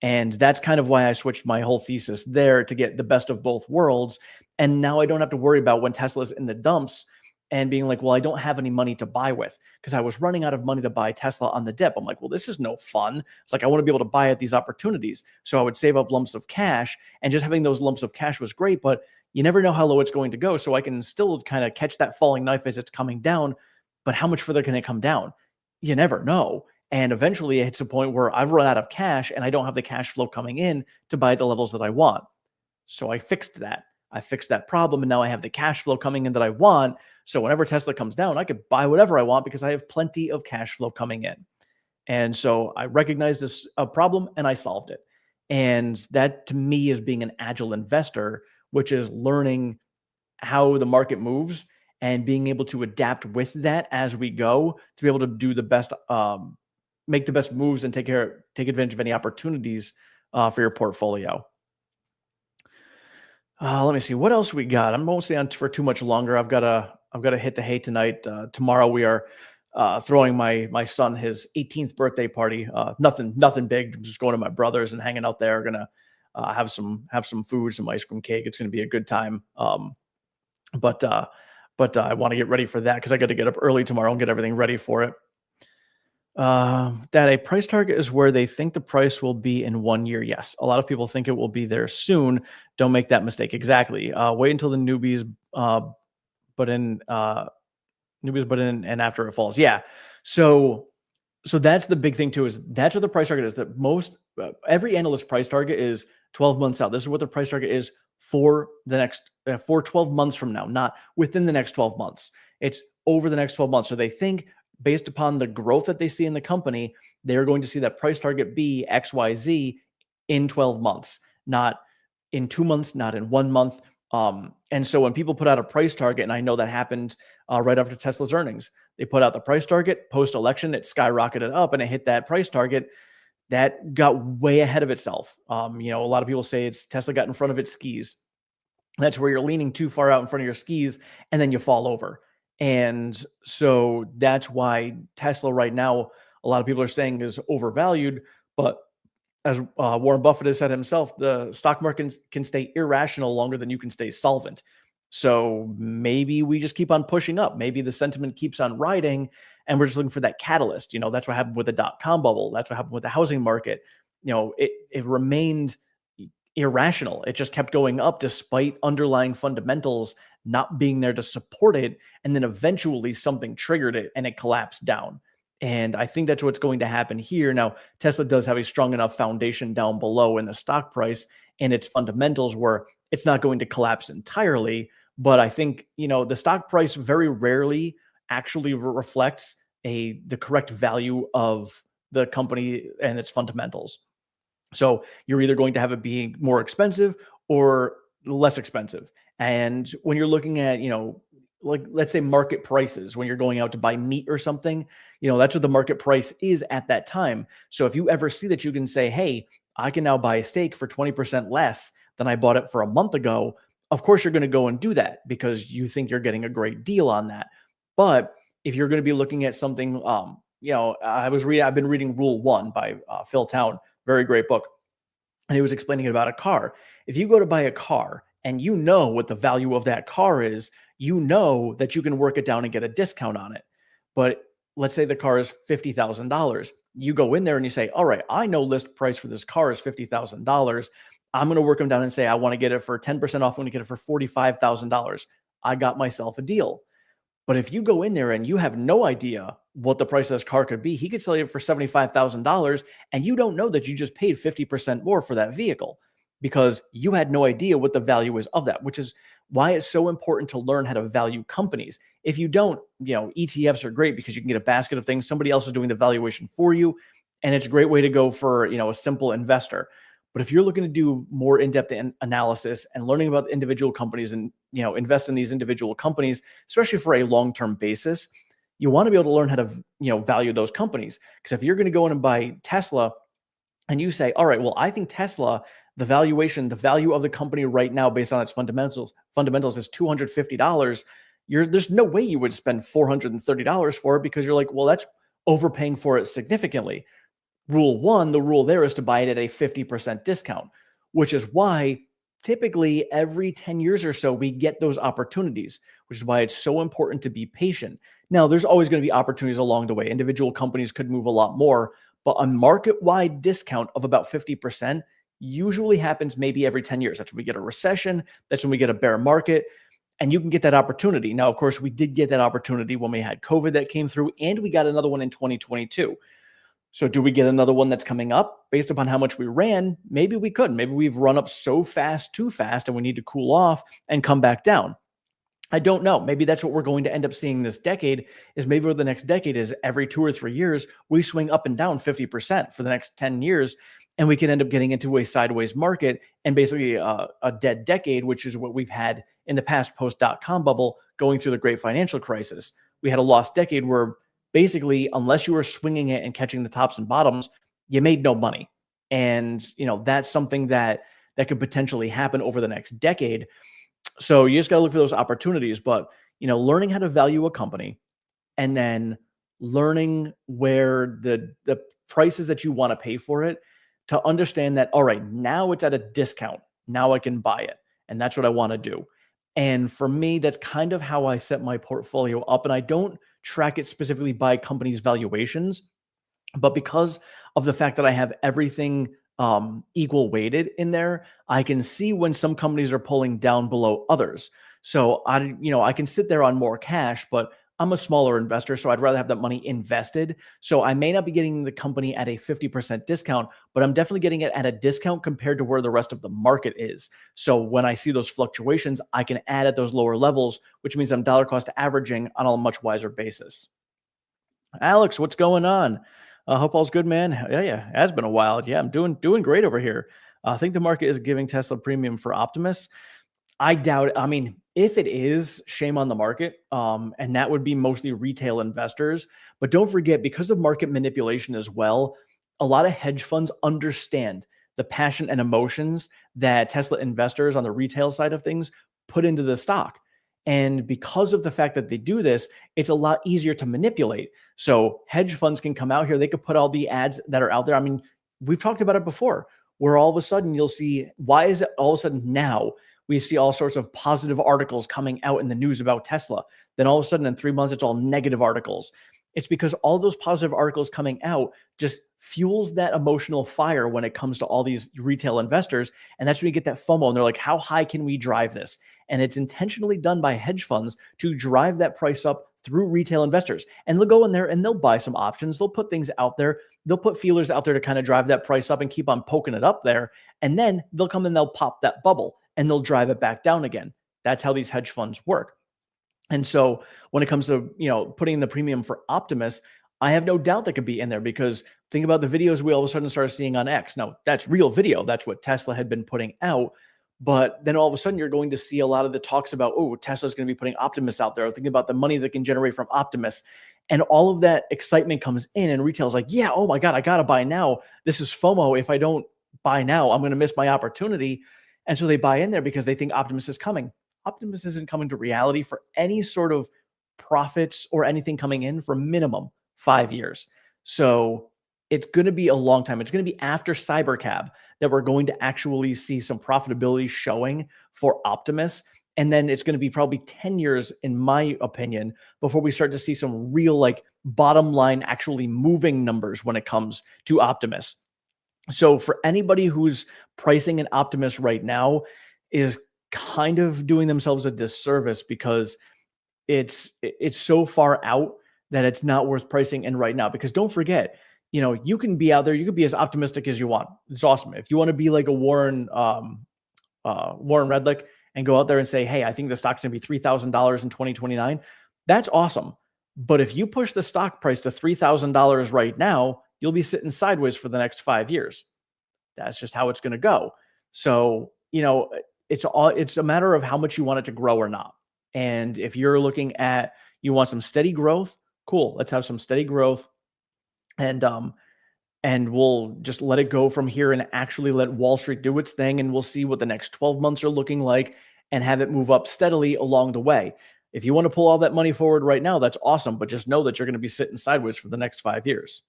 And that's kind of why I switched my whole thesis there to get the best of both worlds. And now I don't have to worry about when Tesla's in the dumps and being like, well, I don't have any money to buy with because I was running out of money to buy Tesla on the dip. I'm like, well, this is no fun. It's like, I want to be able to buy at these opportunities. So I would save up lumps of cash, and just having those lumps of cash was great, but you never know how low it's going to go. So I can still kind of catch that falling knife as it's coming down, but how much further can it come down? You never know. And eventually it hits a point where I've run out of cash and I don't have the cash flow coming in to buy at the levels that I want. So I fixed that. I fixed that problem, and now I have the cash flow coming in that I want. So whenever Tesla comes down, I could buy whatever I want because I have plenty of cash flow coming in. And so I recognized this problem and I solved it. And that to me is being an agile investor, which is learning how the market moves and being able to adapt with that as we go to be able to do the best, make the best moves and take advantage of any opportunities for your portfolio. Let me see what else we got. I'm mostly on for too much longer. I've got to hit the hay tonight. Tomorrow we are throwing my son his 18th birthday party. Nothing big. I'm just going to my brother's and hanging out there. Gonna have some food, some ice cream cake. It's gonna be a good time. But I want to get ready for that because I got to get up early tomorrow and get everything ready for it. That a price target is where they think the price will be in 1 year. Yes. A lot of people think it will be there soon. Don't make that mistake. Exactly. Wait until the newbies, but in and after it falls. Yeah. So that's the big thing too, is that's what the price target is. That most, every analyst price target is 12 months out. This is what the price target is for the next, for 12 months from now, not within the next 12 months. It's over the next 12 months. So they think, based upon the growth that they see in the company, they're going to see that price target be XYZ in 12 months, not in 2 months, not in 1 month. And so when people put out a price target, and I know that happened right after Tesla's earnings, they put out the price target, post-election, it skyrocketed up and it hit that price target that got way ahead of itself. A lot of people say Tesla got in front of its skis. That's where you're leaning too far out in front of your skis and then you fall over. And so that's why Tesla right now, a lot of people are saying is overvalued. But as Warren Buffett has said himself, the stock market can stay irrational longer than you can stay solvent. So maybe we just keep on pushing up. Maybe the sentiment keeps on riding and we're just looking for that catalyst. That's what happened with the dot-com bubble. That's what happened with the housing market. It remained irrational. It just kept going up despite underlying fundamentals not being there to support it. And then eventually something triggered it and it collapsed down. And I think that's what's going to happen here. Now, Tesla does have a strong enough foundation down below in the stock price in its fundamentals where it's not going to collapse entirely. But I think, the stock price very rarely actually reflects the correct value of the company and its fundamentals. So you're either going to have it being more expensive or less expensive. And when you're looking at, like let's say market prices, when you're going out to buy meat or something, that's what the market price is at that time. So if you ever see that you can say, hey, I can now buy a steak for 20% less than I bought it for a month ago, of course you're going to go and do that because you think you're getting a great deal on that. But if you're going to be looking at something, I've been reading Rule One by Phil Town, very great book, and he was explaining about a car. If you go to buy a car and you know what the value of that car is, you know that you can work it down and get a discount on it. But let's say the car is $50,000. You go in there and you say, all right, I know list price for this car is $50,000. I'm going to work them down and say, I want to get it for 10% off. I'm going to get it for $45,000. I got myself a deal. But if you go in there and you have no idea what the price of this car could be, he could sell you for $75,000 and you don't know that you just paid 50% more for that vehicle because you had no idea what the value is of that, which is why it's so important to learn how to value companies. If you don't, ETFs are great because you can get a basket of things. Somebody else is doing the valuation for you. And it's a great way to go for, a simple investor. But if you're looking to do more in-depth analysis and learning about individual companies and, invest in these individual companies, especially for a long-term basis, you want to be able to learn how to, value those companies. Because if you're going to go in and buy Tesla and you say, all right, well, I think Tesla, the value of the company right now based on its fundamentals is $250. There's no way you would spend $430 for it because you're like, well, that's overpaying for it significantly. Rule one, the rule there is to buy it at a 50% discount, which is why typically every 10 years or so, we get those opportunities, which is why it's so important to be patient. Now, there's always going to be opportunities along the way. Individual companies could move a lot more, but a market-wide discount of about 50% usually happens maybe every 10 years. That's when we get a recession. That's when we get a bear market. And you can get that opportunity. Now, of course, we did get that opportunity when we had COVID that came through, and we got another one in 2022. So do we get another one that's coming up based upon how much we ran? Maybe we could. Maybe we've run up so fast, too fast, and we need to cool off and come back down. I don't know. Maybe that's what we're going to end up seeing this decade is maybe over the next decade is every 2 or 3 years, we swing up and down 50% for the next 10 years. And we can end up getting into a sideways market and basically a dead decade, which is what we've had in the past post-dot-com bubble going through the great financial crisis. We had a lost decade where basically, unless you were swinging it and catching the tops and bottoms, you made no money. And, that's something that could potentially happen over the next decade. So you just got to look for those opportunities. But, learning how to value a company and then learning where the prices that you want to pay for it to understand that, all right, now it's at a discount. Now I can buy it. And that's what I want to do. And for me, that's kind of how I set my portfolio up. And I don't track it specifically by companies' valuations, but because of the fact that I have everything equal weighted in there, I can see when some companies are pulling down below others. So I can sit there on more cash, but I'm a smaller investor, so I'd rather have that money invested. So I may not be getting the company at a 50% discount, but I'm definitely getting it at a discount compared to where the rest of the market is. So when I see those fluctuations, I can add at those lower levels, which means I'm dollar cost averaging on a much wiser basis. Alex, what's going on? I hope all's good, man. Yeah, it has been a while. Yeah, I'm doing great over here. I think the market is giving Tesla premium for Optimus. I doubt it. I mean, if it is, shame on the market. And that would be mostly retail investors. But don't forget, because of market manipulation as well, a lot of hedge funds understand the passion and emotions that Tesla investors on the retail side of things put into the stock. And because of the fact that they do this, it's a lot easier to manipulate. So hedge funds can come out here. They could put all the ads that are out there. I mean, we've talked about it before, where all of a sudden you'll see, why is it all of a sudden now we see all sorts of positive articles coming out in the news about Tesla? Then all of a sudden in 3 months, it's all negative articles. It's because all those positive articles coming out just fuels that emotional fire when it comes to all these retail investors. And that's when you get that FOMO. And they're like, how high can we drive this? And it's intentionally done by hedge funds to drive that price up through retail investors. And they'll go in there and they'll buy some options. They'll put things out there. they'll put feelers out there to kind of drive that price up and keep on poking it up there. And then they'll come and they'll pop that bubble and they'll drive it back down again. That's how these hedge funds work. And so when it comes to, putting in the premium for Optimus, I have no doubt that could be in there, because think about the videos we all of a sudden started seeing on X. Now, that's real video. That's what Tesla had been putting out. But then all of a sudden you're going to see a lot of the talks about, oh, Tesla's going to be putting Optimus out there, thinking about the money that can generate from Optimus. And all of that excitement comes in and retail's like, yeah, oh my God, I got to buy now. This is FOMO. If I don't buy now, I'm going to miss my opportunity. And so they buy in there because they think Optimus is coming. Optimus isn't coming to reality for any sort of profits or anything coming in for minimum 5 years. So it's going to be a long time. It's going to be after Cybercab that we're going to actually see some profitability showing for Optimus. And then it's going to be probably 10 years, in my opinion, before we start to see some real, like, bottom line actually moving numbers when it comes to Optimus. So for anybody who's pricing an Optimus right now is kind of doing themselves a disservice, because it's so far out that it's not worth pricing in right now. Because don't forget, you can be out there, you could be as optimistic as you want. It's awesome. If you want to be like a Warren Redlick and go out there and say, hey, I think the stock's going to be $3,000 in 2029, that's awesome. But if you push the stock price to $3,000 right now, you'll be sitting sideways for the next 5 years. That's just how it's going to go. So, it's a matter of how much you want it to grow or not. And if you're looking at, you want some steady growth, cool. Let's have some steady growth. And we'll just let it go from here and actually let Wall Street do its thing. And we'll see what the next 12 months are looking like and have it move up steadily along the way. If you want to pull all that money forward right now, that's awesome. But just know that you're going to be sitting sideways for the next 5 years.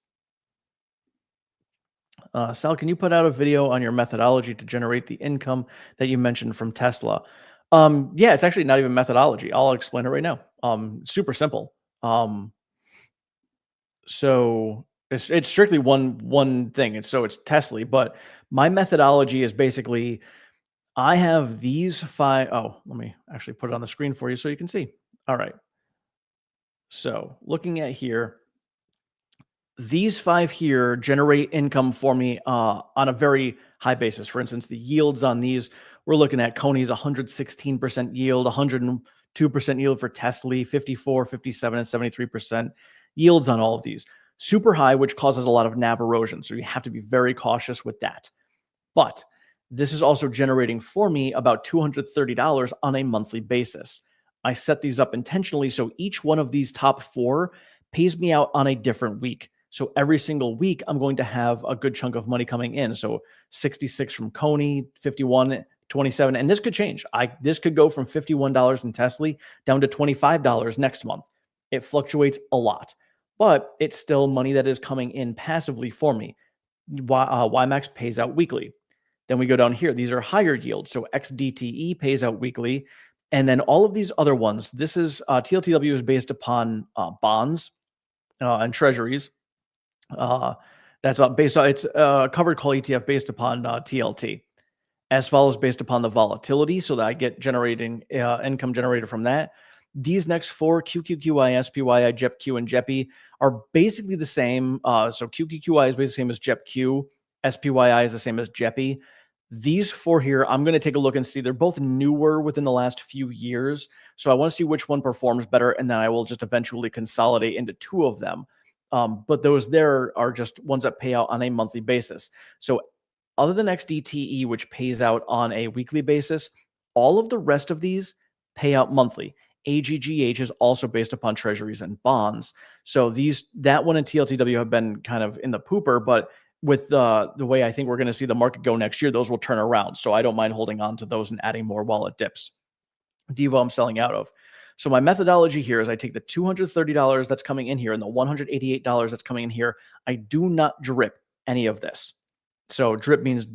Sal, can you put out a video on your methodology to generate the income that you mentioned from Tesla? Yeah, it's actually not even methodology. I'll explain it right now. Super simple. So it's strictly one thing. It's Tesla, but my methodology is basically, I have these 5. Oh, let me actually put it on the screen for you so you can see. All right. So looking at here, these 5 here generate income for me on a very high basis. For instance, the yields on these, we're looking at Coney's 116% yield, 102% yield for Tesla, 54, 57, and 73% yields on all of these. Super high, which causes a lot of NAV erosion. So you have to be very cautious with that. But this is also generating for me about $230 on a monthly basis. I set these up intentionally so each one of these top 4 pays me out on a different week. So every single week, I'm going to have a good chunk of money coming in. So 66 from Coney, 51, 27, and this could change. This could go from $51 in Tesla down to $25 next month. It fluctuates a lot, but it's still money that is coming in passively for me. YMAX pays out weekly. Then we go down here. These are higher yields. So XDTE pays out weekly. And then all of these other ones, this is TLTW is based upon bonds and treasuries. That's based on, it's a covered call ETF based upon TLT. As follows, based upon the volatility, so that I get generating income generated from that. These next 4, QQQI, SPYI, JEPQ, and JEPI, are basically the same. So QQQI is basically the same as JEPQ. SPYI is the same as JEPI. These 4 here, I'm going to take a look and see. They're both newer within the last few years. So I want to see which one performs better, and then I will just eventually consolidate into 2 of them. But those there are just ones that pay out on a monthly basis. So other than XDTE, which pays out on a weekly basis, all of the rest of these pay out monthly. AGGH is also based upon treasuries and bonds. So that one and TLTW have been kind of in the pooper, but with the way I think we're going to see the market go next year, those will turn around. So I don't mind holding on to those and adding more while it dips. Devo I'm selling out of. So my methodology here is I take the $230 that's coming in here and the $188 that's coming in here. I do not drip any of this. So drip means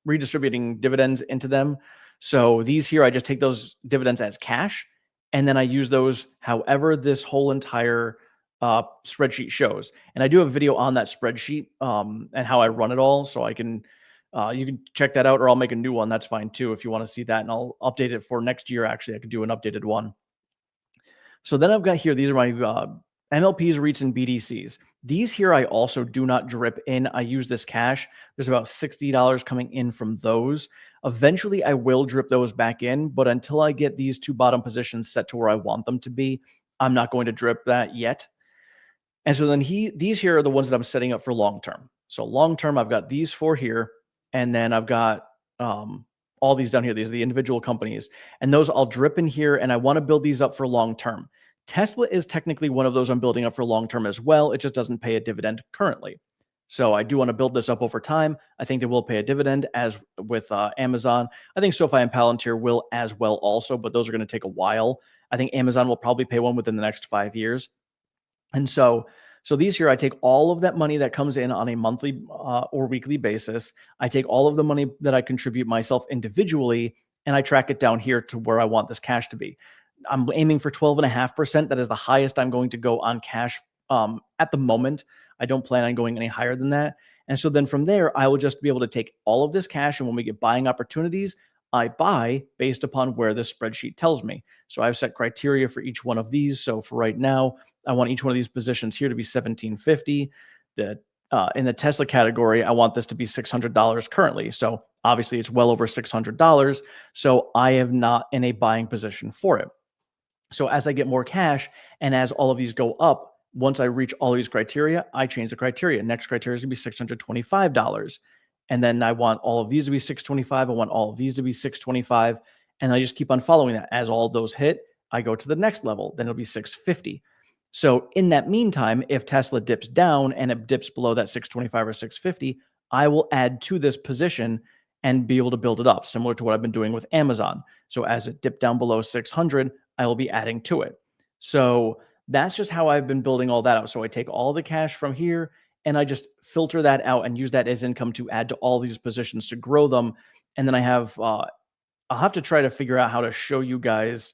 redistributing dividends into them. So these here, I just take those dividends as cash, and then I use those however this whole entire spreadsheet shows. And I do have a video on that spreadsheet and how I run it all. So I can, you can check that out, or I'll make a new one. That's fine too, if you want to see that. And I'll update it for next year. Actually, I could do an updated one. So then I've got here, these are my MLPs, REITs, and BDCs. These here I also do not drip in. I use this cash. There's about $60 coming in from those. Eventually, I will drip those back in, but until I get these two bottom positions set to where I want them to be, I'm not going to drip that yet. And so then these here are the ones that I'm setting up for long term. So long term, I've got these four here, and then I've got all these down here. These are the individual companies, and those I'll drip in here. And I want to build these up for long term. Tesla is technically one of those I'm building up for long term as well. It just doesn't pay a dividend currently. So I do want to build this up over time. I think they will pay a dividend, as with Amazon. I think SoFi and Palantir will as well also, but those are going to take a while. I think Amazon will probably pay one within the next 5 years. And so these here, I take all of that money that comes in on a monthly or weekly basis. I take all of the money that I contribute myself individually, and I track it down here to where I want this cash to be. I'm aiming for 12.5%. That is the highest I'm going to go on cash at the moment. I don't plan on going any higher than that. And so then from there, I will just be able to take all of this cash, and when we get buying opportunities, I buy based upon where the spreadsheet tells me. So I've set criteria for each one of these. So for right now, I want each one of these positions here to be 1750. In the Tesla category, I want this to be $600 currently. So obviously it's well over $600. So I am not in a buying position for it. So as I get more cash and as all of these go up, once I reach all of these criteria, I change the criteria. Next criteria is going to be $625. And then I want all of these to be 625. I want all of these to be 625. And I just keep on following that. As all of those hit, I go to the next level. Then it'll be 650. So in that meantime, if Tesla dips down and it dips below that 625 or 650, I will add to this position and be able to build it up, similar to what I've been doing with Amazon. So as it dipped down below 600, I will be adding to it. So that's just how I've been building all that out. So I take all the cash from here and I just filter that out and use that as income to add to all these positions to grow them. And then I'll have to try to figure out how to show you guys.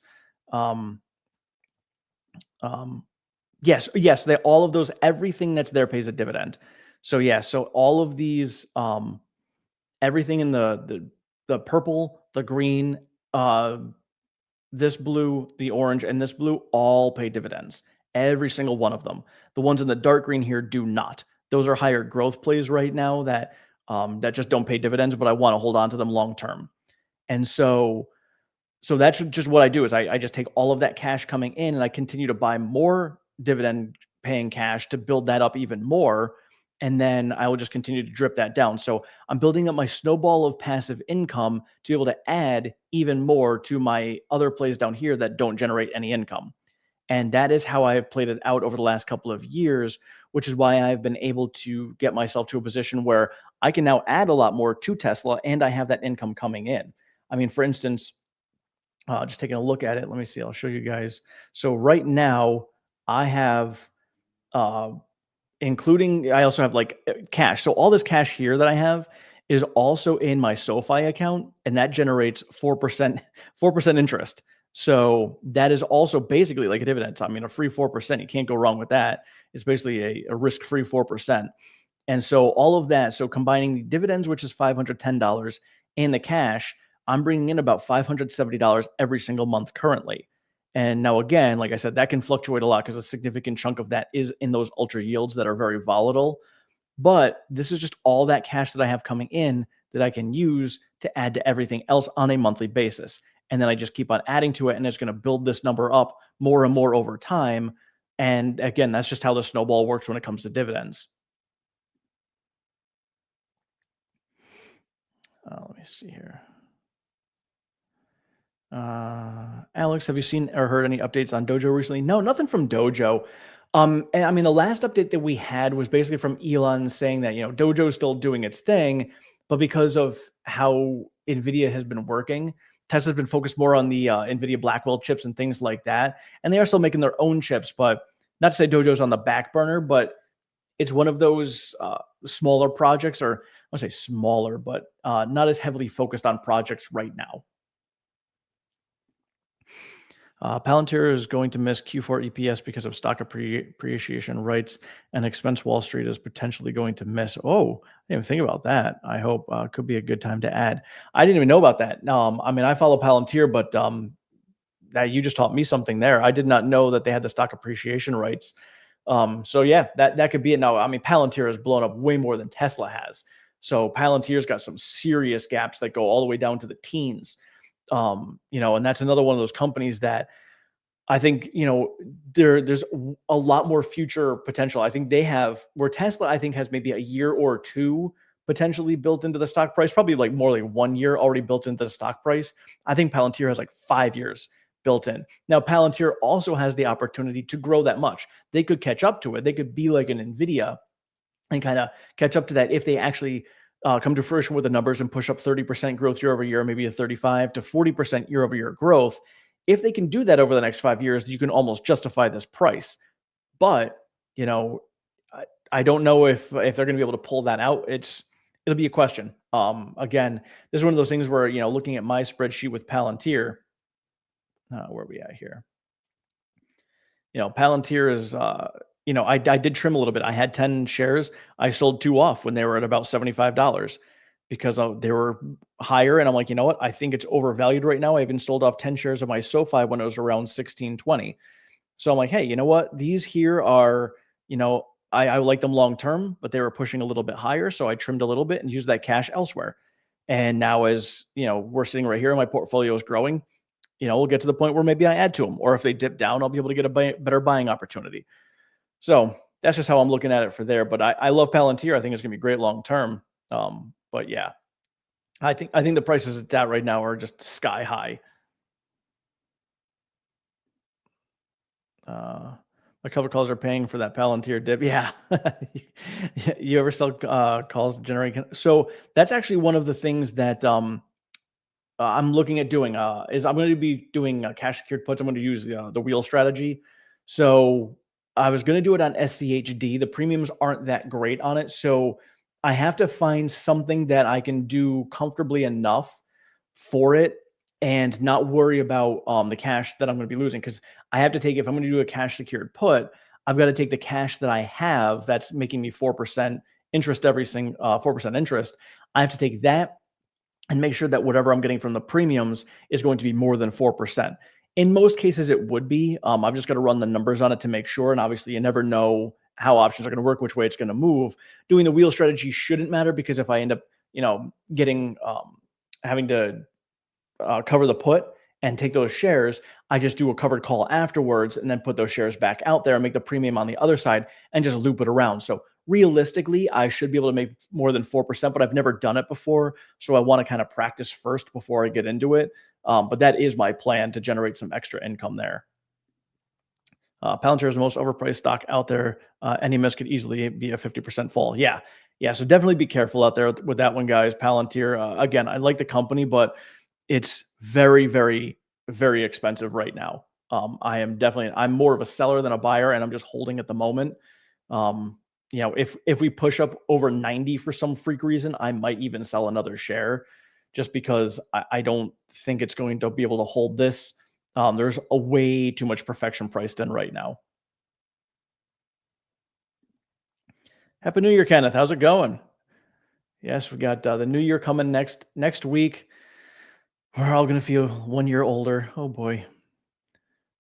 Yes, all of those, everything that's there pays a dividend. So yeah, so all of these, everything in the purple, the green, this blue, the orange, and this blue all pay dividends. Every single one of them. The ones in the dark green here do not. Those are higher growth plays right now that just don't pay dividends, but I want to hold on to them long term. And so that's just what I do is I just take all of that cash coming in and I continue to buy more dividend paying cash to build that up even more. And then I will just continue to drip that down. So I'm building up my snowball of passive income to be able to add even more to my other plays down here that don't generate any income. And that is how I have played it out over the last couple of years, which is why I've been able to get myself to a position where I can now add a lot more to Tesla and I have that income coming in. I mean, for instance, just taking a look at it, let me see, I'll show you guys. So right now I have, I also have like cash. So all this cash here that I have is also in my SoFi account, and that generates 4% interest. So that is also basically like a dividend. I mean, a free 4%, you can't go wrong with that. It's basically a risk-free 4%. And so all of that, so combining the dividends, which is $510, and the cash, I'm bringing in about $570 every single month currently. And now, again, like I said, that can fluctuate a lot because a significant chunk of that is in those ultra yields that are very volatile. But this is just all that cash that I have coming in that I can use to add to everything else on a monthly basis. And then I just keep on adding to it, and it's going to build this number up more and more over time. And again, that's just how the snowball works when it comes to dividends. Let me see here. Alex, have you seen or heard any updates on Dojo recently? No, nothing from Dojo. And I mean, the last update that we had was basically from Elon saying that, Dojo is still doing its thing, but because of how NVIDIA has been working, Tesla's been focused more on the NVIDIA Blackwell chips and things like that. And they are still making their own chips, but not to say Dojo's on the back burner, but it's one of those smaller projects, or I want to say smaller, but not as heavily focused on projects right now. Palantir is going to miss Q4 EPS because of stock appreciation rights, and expense Wall Street is potentially going to miss. Oh, I didn't even think about that. I hope could be a good time to add. I didn't even know about that. I mean, I follow Palantir, but you just taught me something there. I did not know that they had the stock appreciation rights. So yeah, that could be it. Now, I mean, Palantir has blown up way more than Tesla has. So Palantir's got some serious gaps that go all the way down to the teens. And that's another one of those companies that I think, there's a lot more future potential. I think they have where Tesla, I think, has maybe a year or two potentially built into the stock price, probably like more like 1 year already built into the stock price. I think Palantir has like 5 years built in. Now, Palantir also has the opportunity to grow that much. They could catch up to it. They could be like an Nvidia and kind of catch up to that if they actually come to fruition with the numbers and push up 30% growth year over year, maybe a 35 to 40% year over year growth. If they can do that over the next 5 years, you can almost justify this price. But, you know, I don't know if they're going to be able to pull that out. It'll be a question. Again, this is one of those things where, looking at my spreadsheet with Palantir, where are we at here? Palantir is, I did trim a little bit. I had 10 shares. I sold two off when they were at about $75 because they were higher. And I'm like, you know what? I think it's overvalued right now. I even sold off 10 shares of my SoFi when it was around 16.20. So I'm like, hey, you know what? These here are, I like them long term, but they were pushing a little bit higher. So I trimmed a little bit and used that cash elsewhere. And now, as we're sitting right here and my portfolio is growing, we'll get to the point where maybe I add to them, or if they dip down, I'll be able to get a better buying opportunity. So that's just how I'm looking at it for there. But I love Palantir. I think it's going to be great long term. But yeah, I think the prices it's at right now are just sky high. Uh, my cover calls are paying for that Palantir dip. Yeah. You ever sell calls generating? So that's actually one of the things that I'm looking at doing is I'm going to be doing cash secured puts. I'm going to use the wheel strategy. So I was going to do it on SCHD. The premiums aren't that great on it. So I have to find something that I can do comfortably enough for it and not worry about the cash that I'm going to be losing. Because I have to take, if I'm going to do a cash secured put, I've got to take the cash that I have that's making me 4% interest 4% interest. I have to take that and make sure that whatever I'm getting from the premiums is going to be more than 4%. In most cases, it would be. I've just got to run the numbers on it to make sure. And obviously, you never know how options are going to work, which way it's going to move. Doing the wheel strategy shouldn't matter because if I end up, getting having to cover the put and take those shares, I just do a covered call afterwards and then put those shares back out there and make the premium on the other side and just loop it around. So realistically, I should be able to make more than 4%, but I've never done it before. So I want to kind of practice first before I get into it. But that is my plan to generate some extra income there. Palantir is the most overpriced stock out there. Any miss could easily be a 50% fall. Yeah. Yeah. So definitely be careful out there with that one, guys. Palantir, again, I like the company, but it's very, very, very expensive right now. I'm more of a seller than a buyer, and I'm just holding at the moment. If we push up over 90 for some freak reason, I might even sell another share just because I don't think it's going to be able to hold this. There's a way too much perfection priced in right now. Happy New Year, Kenneth. How's it going? Yes, we got the new year coming next week. We're all going to feel 1 year older. Oh boy.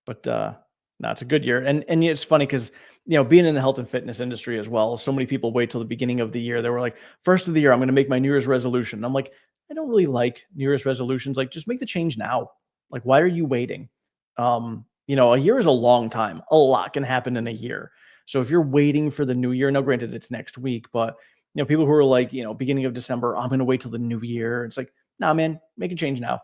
But no, it's a good year. And it's funny because being in the health and fitness industry as well, so many people wait till the beginning of the year. They were like, first of the year, I'm going to make my New Year's resolution. I'm like, I don't really like New Year's resolutions. Like, just make the change now. Like, why are you waiting? A year is a long time. A lot can happen in a year. So if you're waiting for the new year, now granted it's next week, but people who are like, beginning of December, I'm going to wait till the new year. It's like, nah, man, make a change now.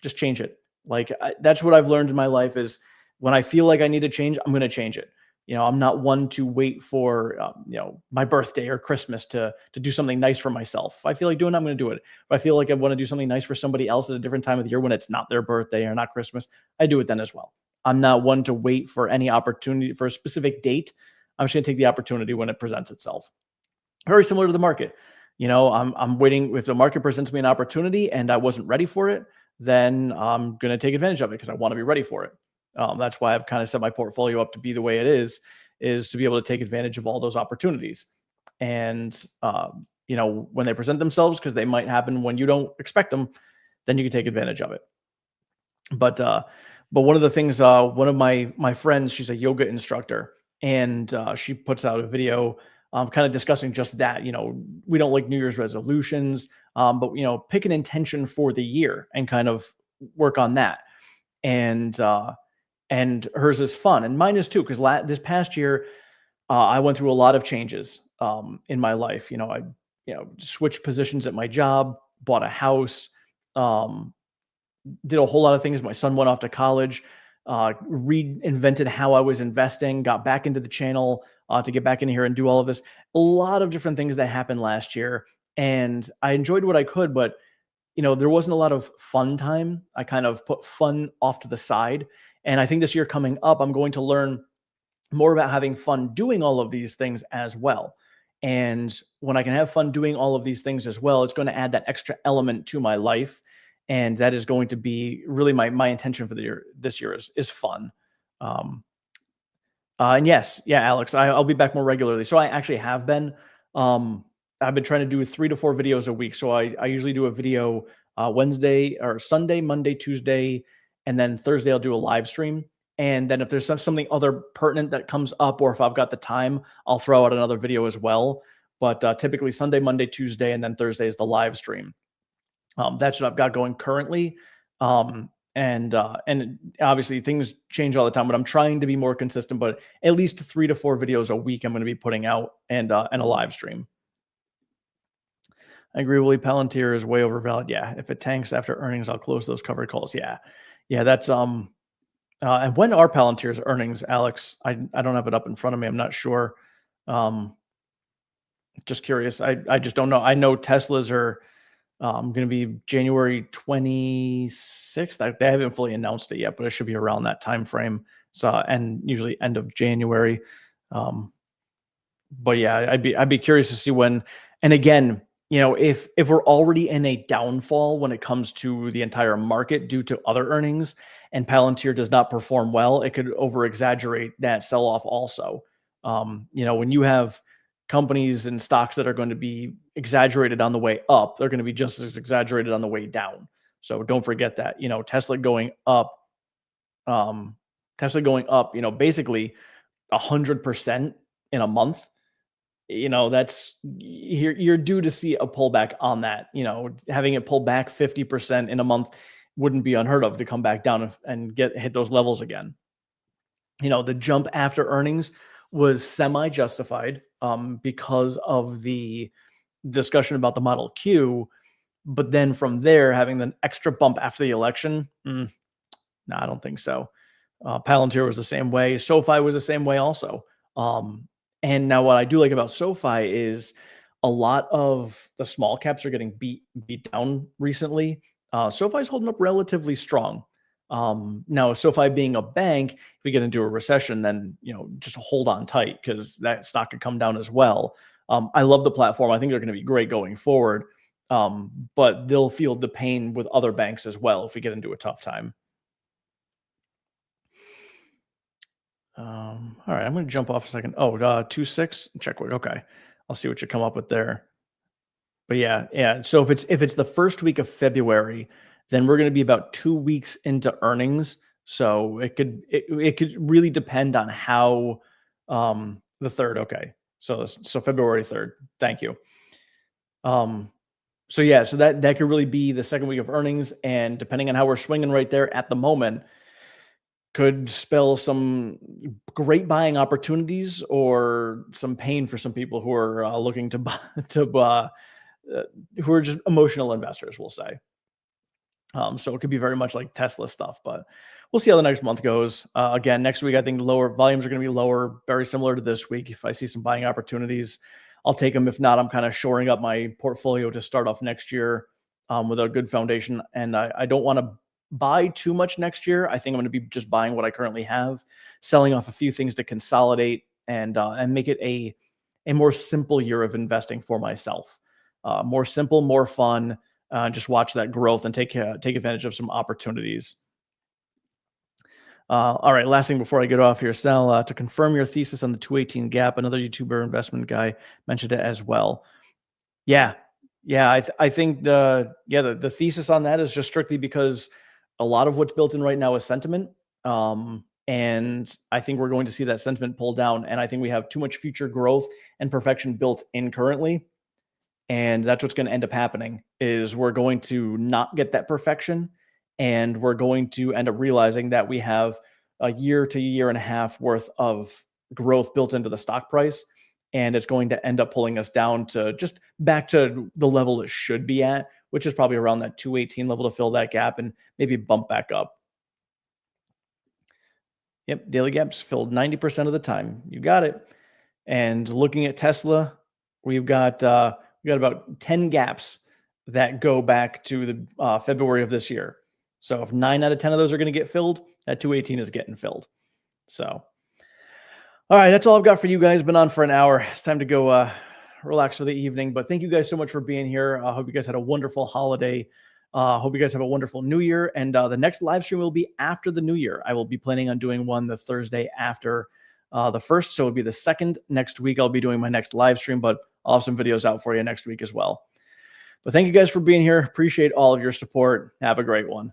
Just change it. Like that's what I've learned in my life is when I feel like I need to change, I'm going to change it. I'm not one to wait for, my birthday or Christmas to do something nice for myself. If I feel like doing it, I'm going to do it. If I feel like I want to do something nice for somebody else at a different time of the year when it's not their birthday or not Christmas, I do it then as well. I'm not one to wait for any opportunity for a specific date. I'm just going to take the opportunity when it presents itself. Very similar to the market. I'm waiting. If the market presents me an opportunity and I wasn't ready for it, then I'm going to take advantage of it because I want to be ready for it. That's why I've kind of set my portfolio up to be the way it is to be able to take advantage of all those opportunities. And, when they present themselves, because they might happen when you don't expect them, then you can take advantage of it. But one of the things, one of my friends, she's a yoga instructor, and she puts out a video kind of discussing just that. We don't like New Year's resolutions, but pick an intention for the year and kind of work on that. And hers is fun, and mine is too. Because this past year, I went through a lot of changes in my life. I switched positions at my job, bought a house, um, did a whole lot of things. My son went off to college, reinvented how I was investing, got back into the channel to get back in here and do all of this. A lot of different things that happened last year, and I enjoyed what I could, but there wasn't a lot of fun time. I kind of put fun off to the side, and I think this year coming up, I'm going to learn more about having fun doing all of these things as well. And when I can have fun doing all of these things as well, it's going to add that extra element to my life. And that is going to be really my intention for the year. This year is fun. Um, and yes, yeah, Alex, I'll be back more regularly. So I actually have been. Um, I've been trying to do 3 to 4 videos a week. So I usually do a video Wednesday or Sunday, Monday, Tuesday, and then Thursday I'll do a live stream. And then if there's something other pertinent that comes up, or if I've got the time, I'll throw out another video as well. But typically Sunday, Monday, Tuesday, and then Thursday is the live stream. That's what I've got going currently. And obviously things change all the time, but I'm trying to be more consistent. But at least 3 to 4 videos a week I'm going to be putting out, and a live stream. I agree, Willie. Palantir is way overvalued. Yeah, if it tanks after earnings, I'll close those covered calls. Yeah, that's and when are Palantir's earnings, Alex? I don't have it up in front of me. I'm not sure. Just curious. I just don't know. I know Tesla's are going to be January 26th. They haven't fully announced it yet, but it should be around that time frame. So, and usually end of January. But yeah, I'd be curious to see when. And again, if we're already in a downfall when it comes to the entire market due to other earnings, and Palantir does not perform well, it could over exaggerate that sell off also. When you have companies and stocks that are going to be exaggerated on the way up, they're going to be just as exaggerated on the way down. So don't forget that. Tesla going up, basically 100% in a month. That's you're due to see a pullback on that. Having it pull back 50% in a month wouldn't be unheard of to come back down and hit those levels again. The jump after earnings was semi-justified because of the discussion about the Model Q, but then from there, having the extra bump after the election, no, I don't think so. Palantir was the same way. SoFi was the same way also. And now what I do like about SoFi is a lot of the small caps are getting beat down recently. SoFi is holding up relatively strong. Now, SoFi being a bank, if we get into a recession, then just hold on tight, because that stock could come down as well. I love the platform. I think they're going to be great going forward, but they'll feel the pain with other banks as well if we get into a tough time. All right, I'm going to jump off a second. 2.6 check. Okay, I'll see what you come up with there. But yeah. So if it's the first week of February, then we're going to be about 2 weeks into earnings. So it could really depend on how the third. Okay, so February 3rd. Thank you. So that could really be the second week of earnings, and depending on how we're swinging right there at the moment, could spell some great buying opportunities or some pain for some people who are looking to buy, who are just emotional investors, we'll say. So it could be very much like Tesla stuff, but we'll see how the next month goes. Again, next week, I think lower volumes are going to be lower, very similar to this week. If I see some buying opportunities, I'll take them. If not, I'm kind of shoring up my portfolio to start off next year with a good foundation. And I don't want to buy too much next year. I think I'm going to be just buying what I currently have, selling off a few things to consolidate and make it a more simple year of investing for myself. More simple, more fun. Just watch that growth and take advantage of some opportunities. All right, last thing before I get off here, Sal, to confirm your thesis on the 218 gap, another YouTuber investment guy mentioned it as well. Yeah. I think the thesis on that is just strictly because a lot of what's built in right now is sentiment. And And I think we're going to see that sentiment pull down. And I think we have too much future growth and perfection built in currently. And that's what's going to end up happening is we're going to not get that perfection. And we're going to end up realizing that we have a year to year and a half worth of growth built into the stock price. And it's going to end up pulling us down to just back to the level it should be at, which is probably around that 218 level to fill that gap and maybe bump back up. Yep, daily gaps filled 90% of the time. You got it. And looking at Tesla, we got about 10 gaps that go back to the February of this year. So if 9 out of 10 of those are going to get filled, that 218 is getting filled. So, all right, that's all I've got for you guys. Been on for an hour. It's time to go relax for the evening. But thank you guys so much for being here. I hope you guys had a wonderful holiday. Hope you guys have a wonderful New Year. And the next live stream will be after the New Year. I will be planning on doing one the Thursday after the first. So it'll be the second next week. I'll be doing my next live stream, but I'll have some videos out for you next week as well. But thank you guys for being here. Appreciate all of your support. Have a great one.